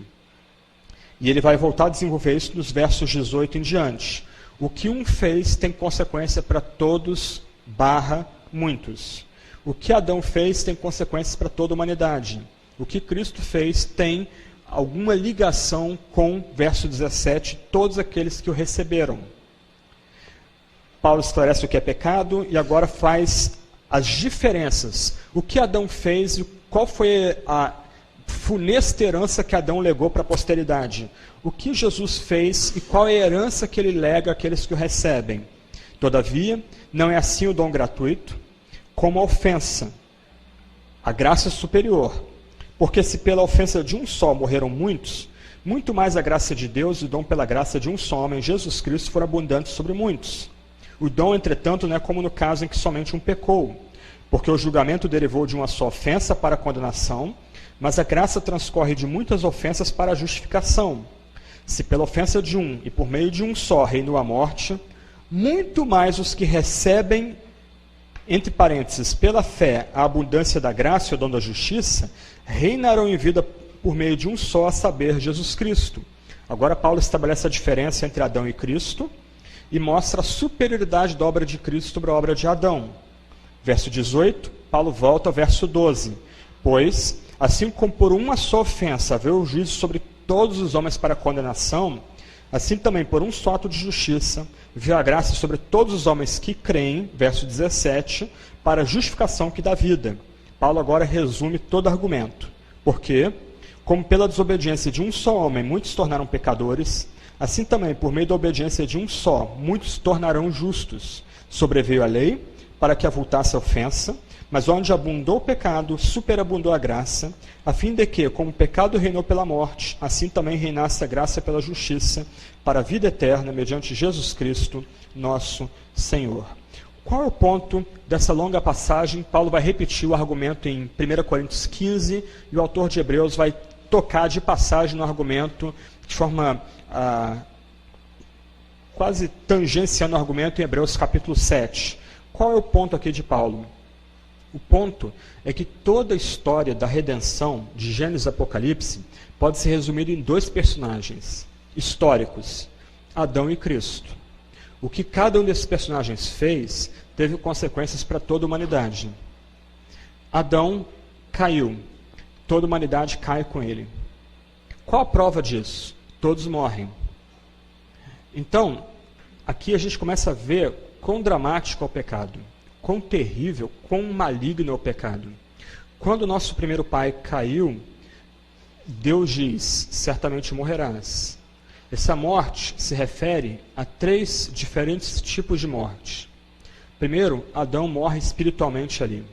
E ele vai voltar a desenvolver isso nos versos 18 em diante. O que um fez tem consequência para todos, muitos. O que Adão fez tem consequências para toda a humanidade. O que Cristo fez tem alguma ligação com, verso 17, todos aqueles que o receberam. Paulo esclarece o que é pecado e agora faz as diferenças. O que Adão fez e qual foi a funesta herança que Adão legou para a posteridade. O que Jesus fez e qual é a herança que ele lega àqueles que o recebem. Todavia, não é assim o dom gratuito, como a ofensa. A graça é superior. Porque se pela ofensa de um só morreram muitos, muito mais a graça de Deus e o dom pela graça de um só homem, Jesus Cristo, foram abundantes sobre muitos. O dom, entretanto, não é como no caso em que somente um pecou, porque o julgamento derivou de uma só ofensa para a condenação, mas a graça transcorre de muitas ofensas para a justificação. Se pela ofensa de um e por meio de um só reinou a morte, muito mais os que recebem, entre parênteses, pela fé, a abundância da graça e o dom da justiça, reinarão em vida por meio de um só, a saber, Jesus Cristo. Agora Paulo estabelece a diferença entre Adão e Cristo e mostra a superioridade da obra de Cristo sobre a obra de Adão. Verso 18, Paulo volta ao verso 12. Pois, assim como por uma só ofensa havia o juízo sobre todos os homens para condenação, assim também por um só ato de justiça veio a graça sobre todos os homens que creem, verso 17, para a justificação que dá vida. Paulo agora resume todo argumento. Porque, como pela desobediência de um só homem muitos se tornaram pecadores, assim também por meio da obediência de um só muitos se tornarão justos. Sobreveio a lei para que avultasse a ofensa, mas onde abundou o pecado, superabundou a graça, a fim de que, como o pecado reinou pela morte, assim também reinasse a graça pela justiça, para a vida eterna, mediante Jesus Cristo, nosso Senhor. Qual é o ponto dessa longa passagem? Paulo vai repetir o argumento em 1 Coríntios 15, e o autor de Hebreus vai tocar de passagem no argumento, de forma quase tangenciando o argumento em Hebreus capítulo 7. Qual é o ponto aqui de Paulo? O ponto é que toda a história da redenção, de Gênesis e Apocalipse, pode ser resumida em 2 personagens históricos, Adão e Cristo. O que cada um desses personagens fez teve consequências para toda a humanidade. Adão caiu, toda a humanidade cai com ele. Qual a prova disso? Todos morrem. Então, aqui a gente começa a ver quão dramático é o pecado, quão terrível, quão maligno é o pecado. Quando o nosso primeiro pai caiu, Deus diz, certamente morrerás. Essa morte se refere a 3 diferentes tipos de morte. Primeiro, Adão morre espiritualmente ali.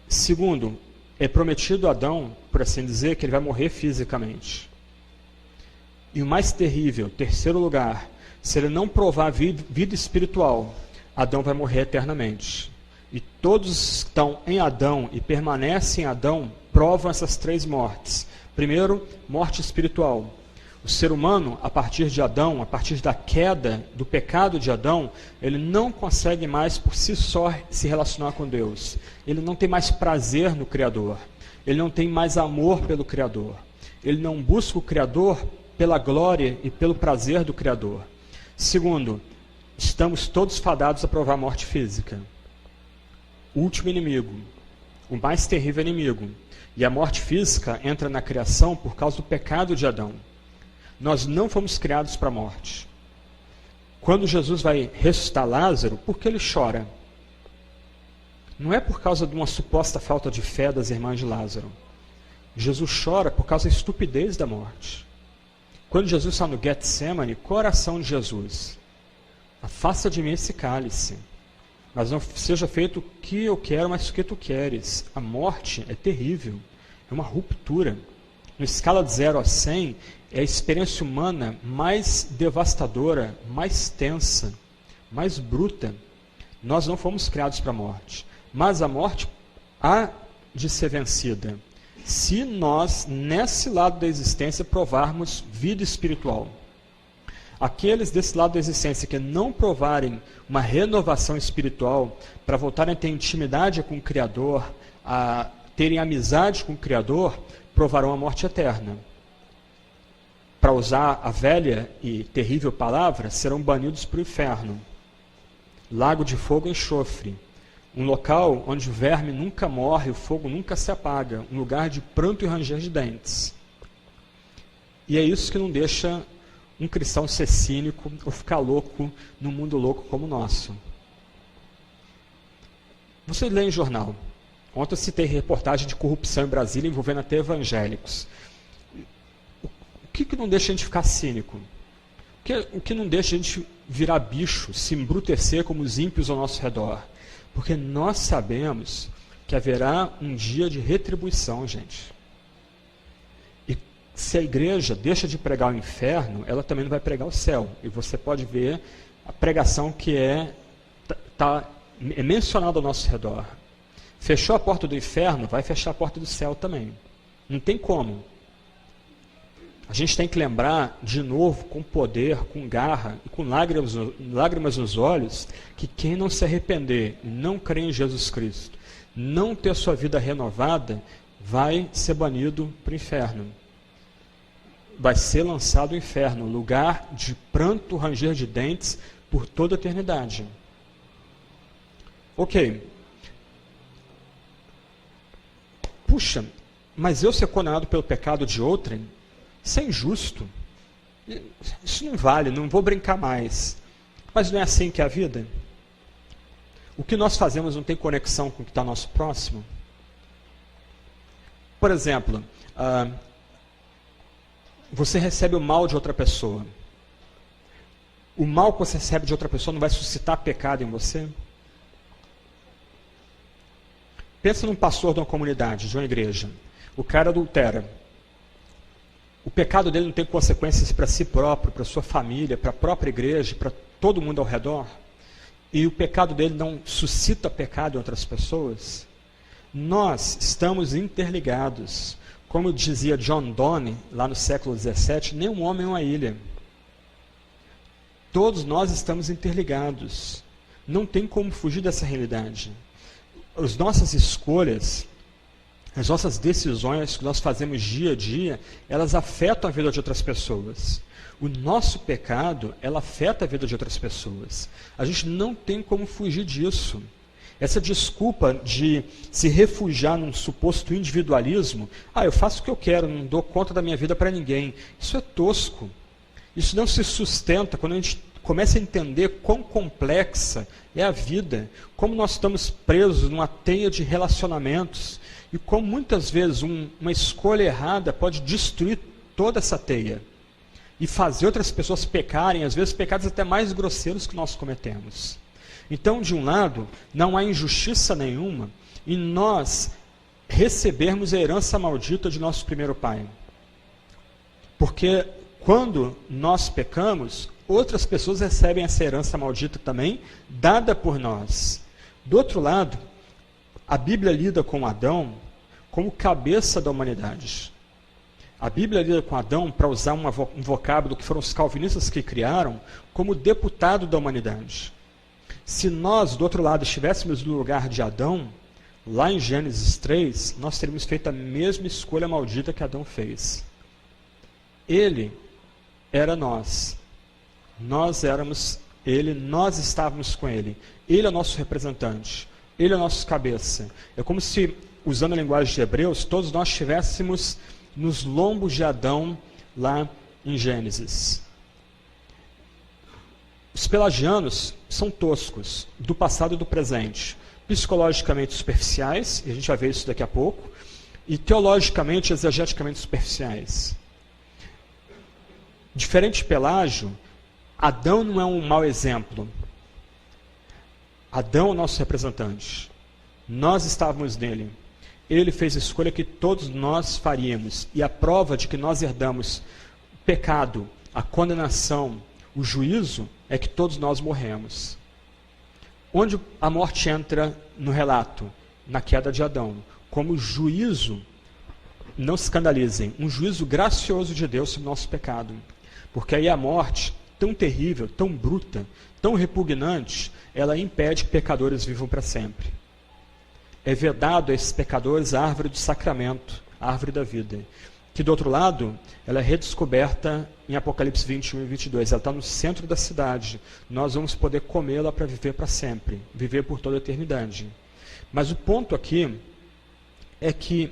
Segundo, é prometido a Adão, por assim dizer, que ele vai morrer fisicamente. E o mais terrível, terceiro lugar, se ele não provar vida espiritual, Adão vai morrer eternamente. E todos que estão em Adão e permanecem em Adão provam essas 3 mortes. Primeiro, morte espiritual. O ser humano, a partir de Adão, a partir da queda, do pecado de Adão, ele não consegue mais por si só se relacionar com Deus. Ele não tem mais prazer no Criador. Ele não tem mais amor pelo Criador. Ele não busca o Criador pela glória e pelo prazer do Criador. Segundo, estamos todos fadados a provar a morte física. O último inimigo, o mais terrível inimigo. E a morte física entra na criação por causa do pecado de Adão. Nós não fomos criados para a morte. Quando Jesus vai ressuscitar Lázaro, por que ele chora? Não é por causa de uma suposta falta de fé das irmãs de Lázaro. Jesus chora por causa da estupidez da morte. Quando Jesus está no Getsemane, qual a oração de Jesus? Afasta de mim esse cálice, mas não seja feito o que eu quero, mas o que tu queres. A morte é terrível, é uma ruptura. Na escala de 0 a 100, é a experiência humana mais devastadora, mais tensa, mais bruta. Nós não fomos criados para a morte, mas a morte há de ser vencida, se nós, nesse lado da existência, provarmos vida espiritual. Aqueles desse lado da existência que não provarem uma renovação espiritual, para voltarem a ter intimidade com o Criador, a terem amizade com o Criador, provarão a morte eterna. Para usar a velha e terrível palavra, serão banidos para o inferno. Lago de fogo e enxofre. Um local onde o verme nunca morre, o fogo nunca se apaga. Um lugar de pranto e ranger de dentes. E é isso que não deixa um cristão ser cínico ou ficar louco num mundo louco como o nosso. Você lê em jornal. Ontem eu citei reportagem de corrupção em Brasília envolvendo até evangélicos. O que não deixa a gente ficar cínico? O que não deixa a gente virar bicho, se embrutecer como os ímpios ao nosso redor? Porque nós sabemos que haverá um dia de retribuição, gente. E se a igreja deixa de pregar o inferno, ela também não vai pregar o céu. E você pode ver a pregação que é mencionada ao nosso redor. Fechou a porta do inferno, vai fechar a porta do céu também. Não tem como. A gente tem que lembrar, de novo, com poder, com garra e com lágrimas nos olhos, que quem não se arrepender, não crer em Jesus Cristo, não ter sua vida renovada, vai ser banido para o inferno. Vai ser lançado ao inferno, lugar de pranto, ranger de dentes, por toda a eternidade. Ok. Puxa, mas eu ser condenado pelo pecado de outrem, isso é injusto. Isso não vale, não vou brincar mais. Mas não é assim que é a vida? O que nós fazemos não tem conexão com o que está nosso próximo? Por exemplo, você recebe o mal de outra pessoa. O mal que você recebe de outra pessoa não vai suscitar pecado em você? Pensa num pastor de uma comunidade, de uma igreja. O cara adultera. O pecado dele não tem consequências para si próprio, para sua família, para a própria igreja, para todo mundo ao redor? E o pecado dele não suscita pecado em outras pessoas? Nós estamos interligados. Como dizia John Donne, lá no século XVII, nenhum homem é uma ilha. Todos nós estamos interligados. Não tem como fugir dessa realidade. As nossas escolhas, as nossas decisões que nós fazemos dia a dia, elas afetam a vida de outras pessoas. O nosso pecado, ela afeta a vida de outras pessoas. A gente não tem como fugir disso. Essa desculpa de se refugiar num suposto individualismo, eu faço o que eu quero, não dou conta da minha vida para ninguém. Isso é tosco. Isso não se sustenta quando a gente começa a entender quão complexa é a vida, como nós estamos presos numa teia de relacionamentos, e como muitas vezes uma escolha errada pode destruir toda essa teia e fazer outras pessoas pecarem, às vezes pecados até mais grosseiros que nós cometemos. Então, de um lado, não há injustiça nenhuma em nós recebermos a herança maldita de nosso primeiro pai. Porque quando nós pecamos, outras pessoas recebem essa herança maldita também, dada por nós. Do outro lado, a Bíblia lida com Adão como cabeça da humanidade. A Bíblia lida com Adão, para usar um vocábulo que foram os calvinistas que criaram, como deputado da humanidade. Se nós, do outro lado, estivéssemos no lugar de Adão, lá em Gênesis 3, nós teríamos feito a mesma escolha maldita que Adão fez. Ele era nós. Nós éramos ele, nós estávamos com ele. Ele é o nosso representante. Ele é o nosso cabeça. É como se, usando a linguagem de Hebreus, todos nós estivéssemos nos lombos de Adão, lá em Gênesis. Os pelagianos são toscos, do passado e do presente. Psicologicamente superficiais, e a gente vai ver isso daqui a pouco, e teologicamente, exegeticamente superficiais. Diferente de Pelágio, Adão não é um mau exemplo. Adão é o nosso representante. Nós estávamos nele. Ele fez a escolha que todos nós faríamos. E a prova de que nós herdamos o pecado, a condenação, o juízo, é que todos nós morremos. Onde a morte entra no relato? Na queda de Adão. Como juízo, não se escandalizem, um juízo gracioso de Deus sobre o nosso pecado. Porque aí a morte, tão terrível, tão bruta, tão repugnante, ela impede que pecadores vivam para sempre. É vedado a esses pecadores a árvore do sacramento, a árvore da vida. Que do outro lado, ela é redescoberta em Apocalipse 21 e 22. Ela está no centro da cidade. Nós vamos poder comê-la para viver para sempre, viver por toda a eternidade. Mas o ponto aqui é que,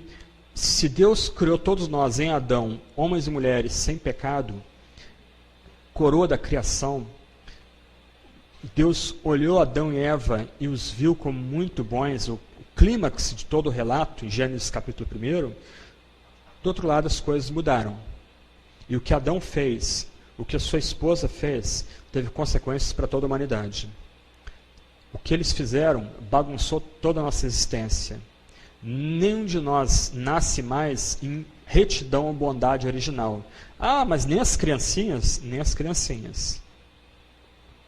se Deus criou todos nós em Adão, homens e mulheres sem pecado, coroa da criação, Deus olhou Adão e Eva e os viu como muito bons, o clímax de todo o relato, em Gênesis capítulo 1, do outro lado as coisas mudaram. E o que Adão fez, o que a sua esposa fez, teve consequências para toda a humanidade. O que eles fizeram bagunçou toda a nossa existência. Nenhum de nós nasce mais em retidão ou bondade original. Ah, mas nem as criancinhas, nem as criancinhas.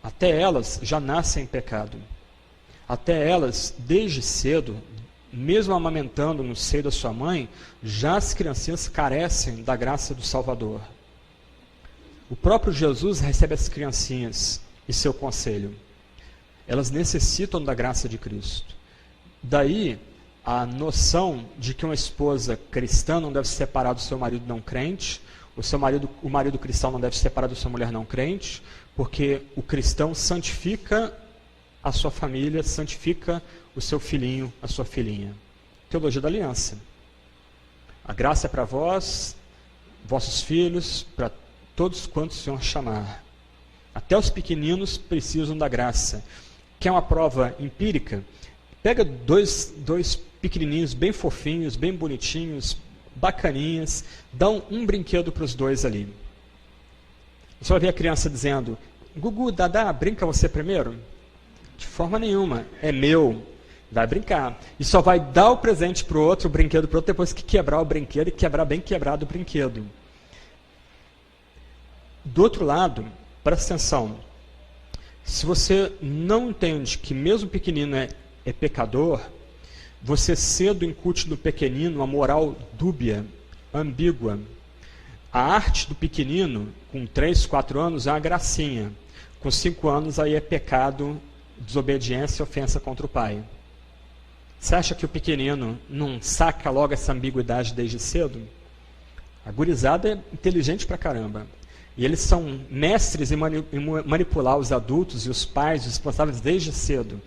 Até elas já nascem em pecado. Até elas, desde cedo, mesmo amamentando no seio da sua mãe, já as criancinhas carecem da graça do Salvador. O próprio Jesus recebe as criancinhas e seu conselho. Elas necessitam da graça de Cristo. Daí a noção de que uma esposa cristã não deve se separar do seu marido não crente, o marido cristão não deve se separar da sua mulher não crente, porque o cristão santifica a sua família, santifica o seu filhinho, a sua filhinha. Teologia da aliança. A graça é para vós, vossos filhos, para todos quantos o Senhor chamar. Até os pequeninos precisam da graça. Quer uma prova empírica? Pega dois pequenininhos, bem fofinhos, bem bonitinhos, bacaninhas, dá um brinquedo para os dois ali. Você vai ver a criança dizendo: Gugu, Dadá, brinca você primeiro? De forma nenhuma, é meu, vai brincar. E só vai dar o presente para o outro, o brinquedo para o outro, depois que quebrar o brinquedo e quebrar bem quebrado o brinquedo. Do outro lado, presta atenção, se você não entende que mesmo pequenino é pecador, você cedo incute no pequenino a moral dúbia, ambígua. A arte do pequenino, com 3, 4 anos, é uma gracinha. Com 5 anos, aí é pecado, desobediência e ofensa contra o pai. Você acha que o pequenino não saca logo essa ambiguidade desde cedo? A gurizada é inteligente pra caramba. E eles são mestres em manipular os adultos e os pais, os responsáveis, desde cedo.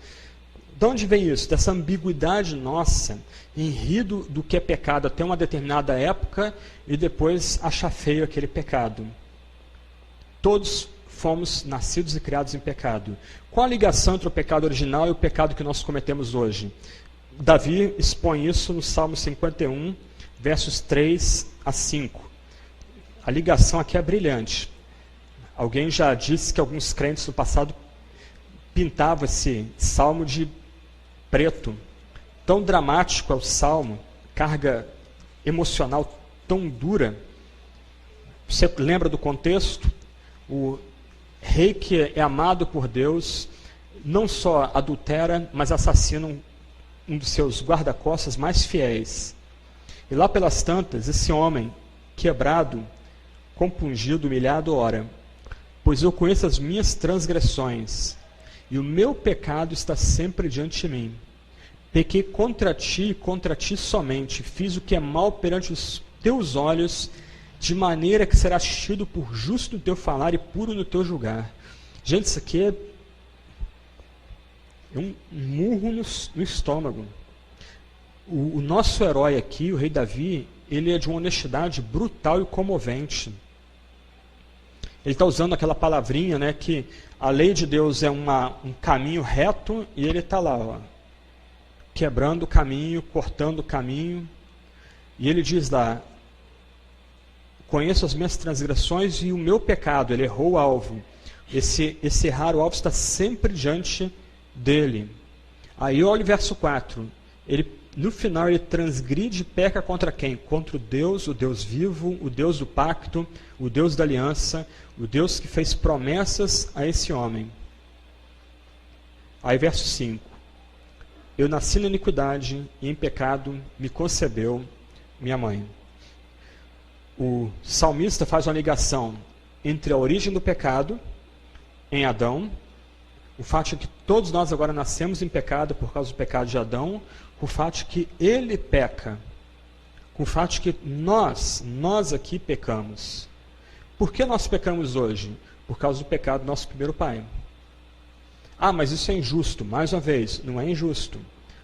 De onde vem isso? Dessa ambiguidade nossa em rir do que é pecado até uma determinada época e depois achar feio aquele pecado. Todos fomos nascidos e criados em pecado. Qual a ligação entre o pecado original e o pecado que nós cometemos hoje? Davi expõe isso no Salmo 51, versos 3 a 5. A ligação aqui é brilhante. Alguém já disse que alguns crentes no passado pintavam esse salmo de preto. Tão dramático é o salmo, carga emocional tão dura. Você lembra do contexto? O rei que é amado por Deus não só adultera, mas assassina um dos seus guarda-costas mais fiéis. E lá pelas tantas, esse homem quebrado, compungido, humilhado, ora: pois eu conheço as minhas transgressões, e o meu pecado está sempre diante de mim. Pequei contra ti e contra ti somente, fiz o que é mal perante os teus olhos, de maneira que serás tido por justo no teu falar e puro no teu julgar. Gente, isso aqui é um murro no estômago. O nosso herói aqui, o rei Davi, ele é de uma honestidade brutal e comovente. Ele está usando aquela palavrinha, né, que a lei de Deus é um caminho reto, e ele está lá, ó, quebrando o caminho, cortando o caminho. E ele diz lá: conheço as minhas transgressões e o meu pecado. Ele errou o alvo. Esse errar o alvo está sempre diante dele. Aí olha o verso 4. No final ele transgride e peca contra quem? Contra o Deus vivo, o Deus do pacto, o Deus da aliança, o Deus que fez promessas a esse homem. Aí verso 5. Eu nasci na iniquidade e em pecado me concebeu minha mãe. O salmista faz uma ligação entre a origem do pecado em Adão, o fato de que todos nós agora nascemos em pecado por causa do pecado de Adão, com o fato de que ele peca, com o fato de que nós aqui pecamos. Por que nós pecamos hoje? Por causa do pecado do nosso primeiro pai. Ah, mas isso é injusto. Mais uma vez, não é injusto.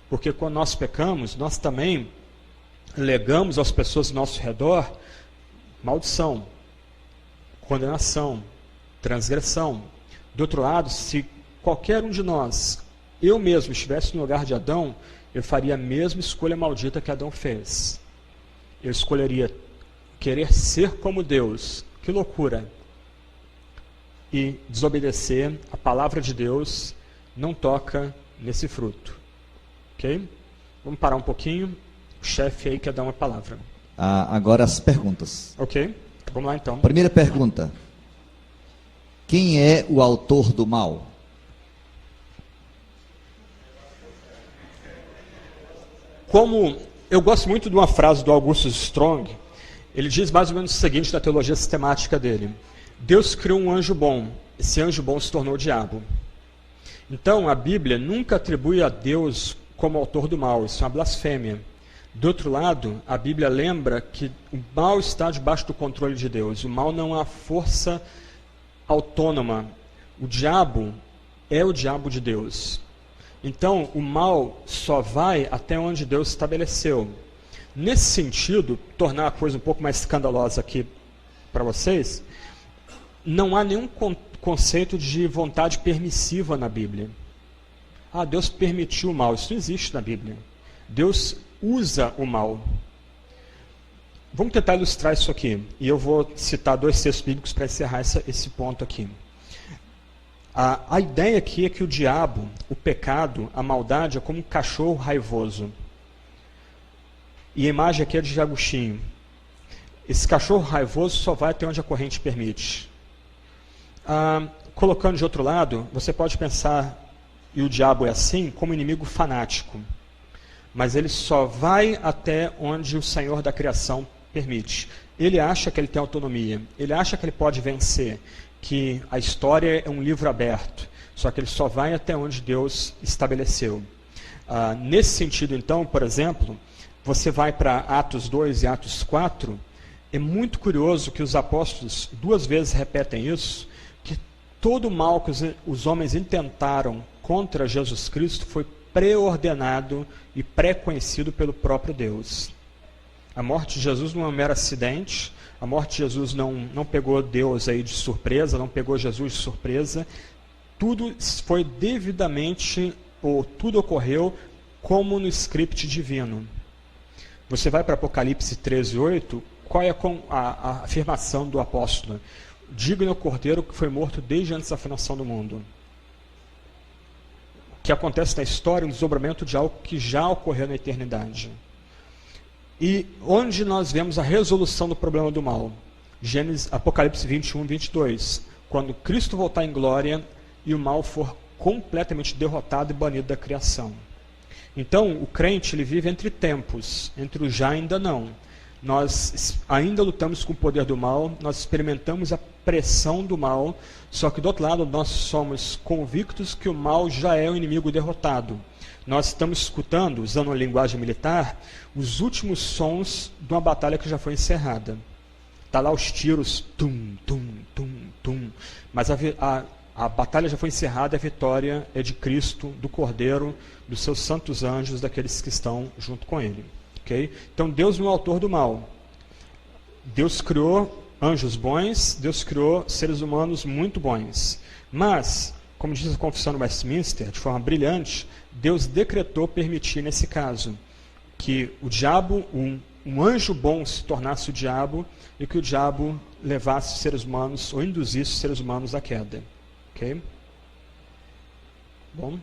Porque quando nós pecamos, nós também legamos às pessoas ao nosso redor maldição, condenação, transgressão. Do outro lado, se qualquer um de nós, eu mesmo, estivesse no lugar de Adão, eu faria a mesma escolha maldita que Adão fez. Eu escolheria querer ser como Deus. Que loucura! E desobedecer a palavra de Deus não toca nesse fruto. Ok? Vamos parar um pouquinho. O chefe aí quer dar uma palavra. Agora as perguntas. Ok? Vamos lá então. Primeira pergunta. Quem é o autor do mal? Como eu gosto muito de uma frase do Augustus Strong, ele diz mais ou menos o seguinte na teologia sistemática dele: Deus criou um anjo bom, esse anjo bom se tornou o diabo. Então a Bíblia nunca atribui a Deus como autor do mal, isso é uma blasfêmia. Do outro lado, a Bíblia lembra que o mal está debaixo do controle de Deus, o mal não é uma força autônoma, o diabo é o diabo de Deus. Então, o mal só vai até onde Deus estabeleceu. Nesse sentido, tornar a coisa um pouco mais escandalosa aqui para vocês, não há nenhum conceito de vontade permissiva na Bíblia. Ah, Deus permitiu o mal. Isso não existe na Bíblia. Deus usa o mal. Vamos tentar ilustrar isso aqui. E eu vou citar 2 textos bíblicos para encerrar esse ponto aqui. A ideia aqui é que o diabo, o pecado, a maldade é como um cachorro raivoso. E a imagem aqui é de Agostinho. Esse cachorro raivoso só vai até onde a corrente permite. Colocando de outro lado, você pode pensar, e o diabo é assim, como inimigo fanático. Mas ele só vai até onde o Senhor da criação permite. Ele acha que ele tem autonomia, ele acha que ele pode vencer, que a história é um livro aberto, só que ele só vai até onde Deus estabeleceu. Nesse sentido, então, por exemplo, você vai para Atos 2 e Atos 4, é muito curioso que os apóstolos 2 vezes repetem isso, que todo o mal que os homens intentaram contra Jesus Cristo foi preordenado e pré-conhecido pelo próprio Deus. A morte de Jesus não é um mero acidente, a morte de Jesus não pegou Deus aí de surpresa, não pegou Jesus de surpresa, tudo foi devidamente, ou tudo ocorreu como no script divino. Você vai para Apocalipse 13:8, qual é a afirmação do apóstolo? Digno é o cordeiro que foi morto desde antes da fundação do mundo. Que acontece na história um desdobramento de algo que já ocorreu na eternidade. E onde nós vemos a resolução do problema do mal? Apocalipse 21, 22. Quando Cristo voltar em glória e o mal for completamente derrotado e banido da criação. Então, o crente ele vive entre tempos, entre o já e ainda não. Nós ainda lutamos com o poder do mal, nós experimentamos a pressão do mal, só que do outro lado nós somos convictos que o mal já é o inimigo derrotado. Nós estamos escutando, usando a linguagem militar, os últimos sons de uma batalha que já foi encerrada. Está lá os tiros, tum, tum, tum, tum, mas a batalha já foi encerrada e a vitória é de Cristo, do Cordeiro, dos seus santos anjos, daqueles que estão junto com Ele. Okay? Então Deus não é o autor do mal. Deus criou anjos bons, Deus criou seres humanos muito bons. Mas, como diz a Confissão de Westminster, de forma brilhante, Deus decretou permitir nesse caso que o diabo, um anjo bom se tornasse o diabo e que o diabo levasse os seres humanos ou induzisse os seres humanos à queda. Ok? Bom.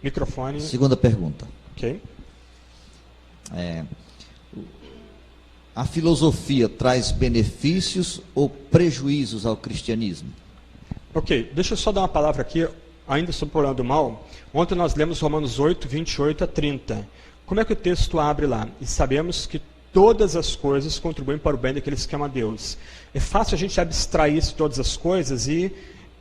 Microfone. Segunda pergunta. Ok. A filosofia traz benefícios ou prejuízos ao cristianismo? Ok, deixa eu só dar uma palavra aqui, ainda sobre o problema do mal. Ontem nós lemos Romanos 8, 28 a 30. Como é que o texto abre lá? E sabemos que todas as coisas contribuem para o bem daqueles que amam a Deus. É fácil a gente abstrair todas as coisas e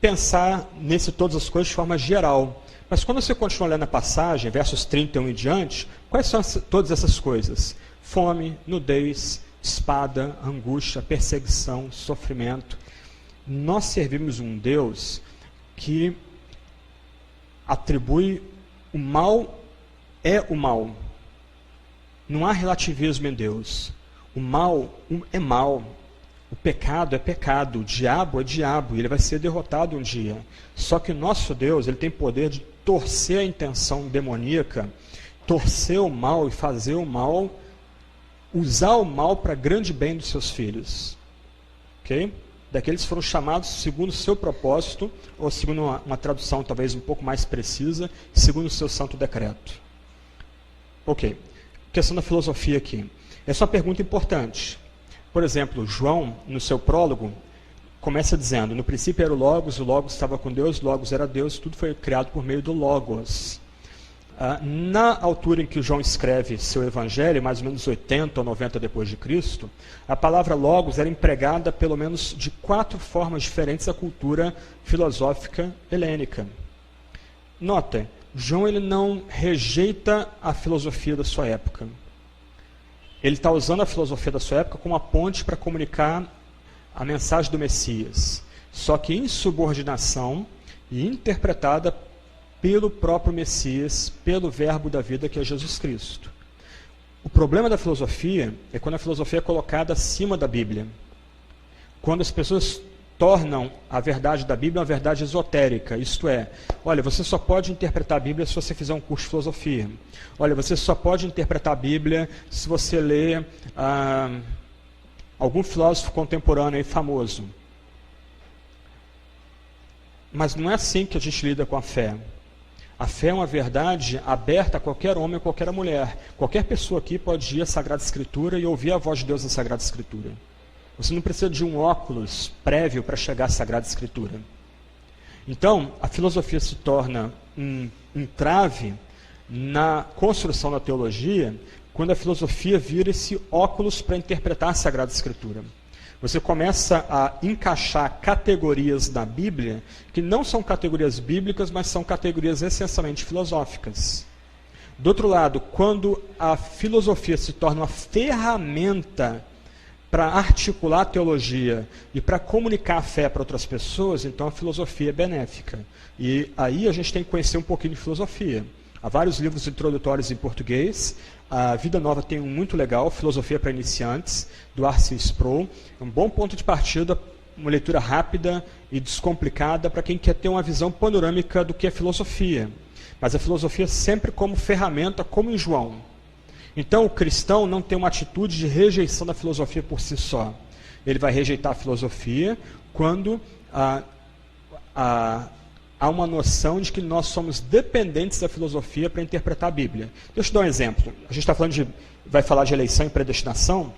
pensar nesse todas as coisas de forma geral. Mas quando você continua lendo a passagem, versos 31 e diante, quais são todas essas coisas? Fome, nudez, espada, angústia, perseguição, sofrimento. Nós servimos um Deus que atribui o mal é o mal. Não há relativismo em Deus. O mal é mal. O pecado é pecado. O diabo é diabo. E ele vai ser derrotado um dia. Só que o nosso Deus, ele tem poder de torcer a intenção demoníaca, torcer o mal e fazer o mal, usar o mal para grande bem dos seus filhos. Ok? Daqueles que foram chamados segundo o seu propósito, ou segundo uma tradução talvez um pouco mais precisa, segundo o seu santo decreto. Ok. Questão da filosofia aqui. Essa é uma pergunta importante. Por exemplo, João, no seu prólogo, começa dizendo, no princípio era o Logos estava com Deus, o Logos era Deus, tudo foi criado por meio do Logos. Na altura em que João escreve seu evangelho, mais ou menos 80 ou 90 depois de Cristo, a palavra Logos era empregada pelo menos de 4 formas diferentes da cultura filosófica helênica. Notem, João ele não rejeita a filosofia da sua época. Ele está usando a filosofia da sua época como uma ponte para comunicar a mensagem do Messias, só que em subordinação e interpretada pelo próprio Messias, pelo verbo da vida que é Jesus Cristo. O problema da filosofia é quando a filosofia é colocada acima da Bíblia. Quando as pessoas tornam a verdade da Bíblia uma verdade esotérica, isto é, olha, você só pode interpretar a Bíblia se você fizer um curso de filosofia. Olha, você só pode interpretar a Bíblia se você ler algum filósofo contemporâneo e famoso. Mas não é assim que a gente lida com a fé. A fé é uma verdade aberta a qualquer homem ou qualquer mulher. Qualquer pessoa aqui pode ir à Sagrada Escritura e ouvir a voz de Deus na Sagrada Escritura. Você não precisa de um óculos prévio para chegar à Sagrada Escritura. Então, a filosofia se torna um entrave na construção da teologia quando a filosofia vira esse óculos para interpretar a Sagrada Escritura. Você começa a encaixar categorias na Bíblia que não são categorias bíblicas, mas são categorias essencialmente filosóficas. Do outro lado, quando a filosofia se torna uma ferramenta para articular a teologia e para comunicar a fé para outras pessoas, então a filosofia é benéfica. E aí a gente tem que conhecer um pouquinho de filosofia. Há vários livros introdutórios em português. A Vida Nova tem um muito legal, Filosofia para Iniciantes, do R.C. Sproul. É um bom ponto de partida, uma leitura rápida e descomplicada para quem quer ter uma visão panorâmica do que é filosofia. mas a filosofia sempre como ferramenta, como em João. Então o cristão não tem uma atitude de rejeição da filosofia por si só. Ele vai rejeitar a filosofia quando há uma noção de que nós somos dependentes da filosofia para interpretar a Bíblia. Deixa eu dar um exemplo. A gente está falando vai falar de eleição e predestinação,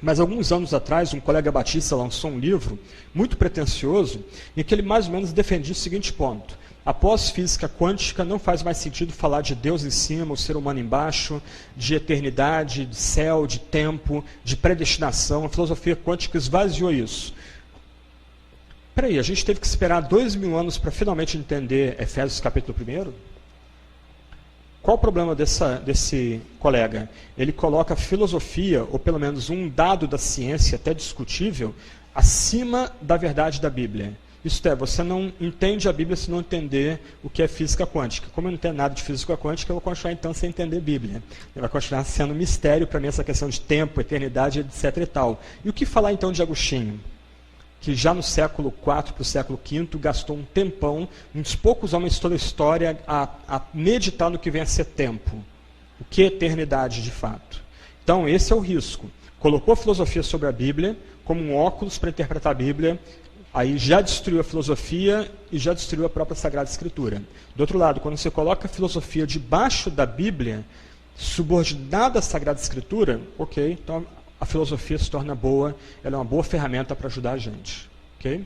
mas alguns anos atrás um colega batista lançou um livro muito pretensioso em que ele mais ou menos defendia o seguinte ponto: após física quântica não faz mais sentido falar de Deus em cima, o ser humano embaixo, de eternidade, de céu, de tempo, de predestinação. A filosofia quântica esvaziou isso. Peraí, a gente teve que esperar 2000 anos para finalmente entender Efésios capítulo 1? Qual o problema desse colega? Ele coloca a filosofia, ou pelo menos um dado da ciência, até discutível, acima da verdade da Bíblia. Isto é, você não entende a Bíblia se não entender o que é física quântica. Como eu não entendo nada de física quântica, eu vou continuar então sem entender a Bíblia. Vai continuar sendo um mistério para mim essa questão de tempo, eternidade, etc. e tal. E o que falar então de Agostinho? Que já no século IV para o século V gastou um tempão, um dos poucos homens de toda a história, a meditar no que vem a ser tempo. O que é eternidade de fato? Então esse é o risco. Colocou a filosofia sobre a Bíblia como um óculos para interpretar a Bíblia, aí já destruiu a filosofia e já destruiu a própria Sagrada Escritura. Do outro lado, quando você coloca a filosofia debaixo da Bíblia, subordinada à Sagrada Escritura, ok, então a filosofia se torna boa, ela é uma boa ferramenta para ajudar a gente. Ok?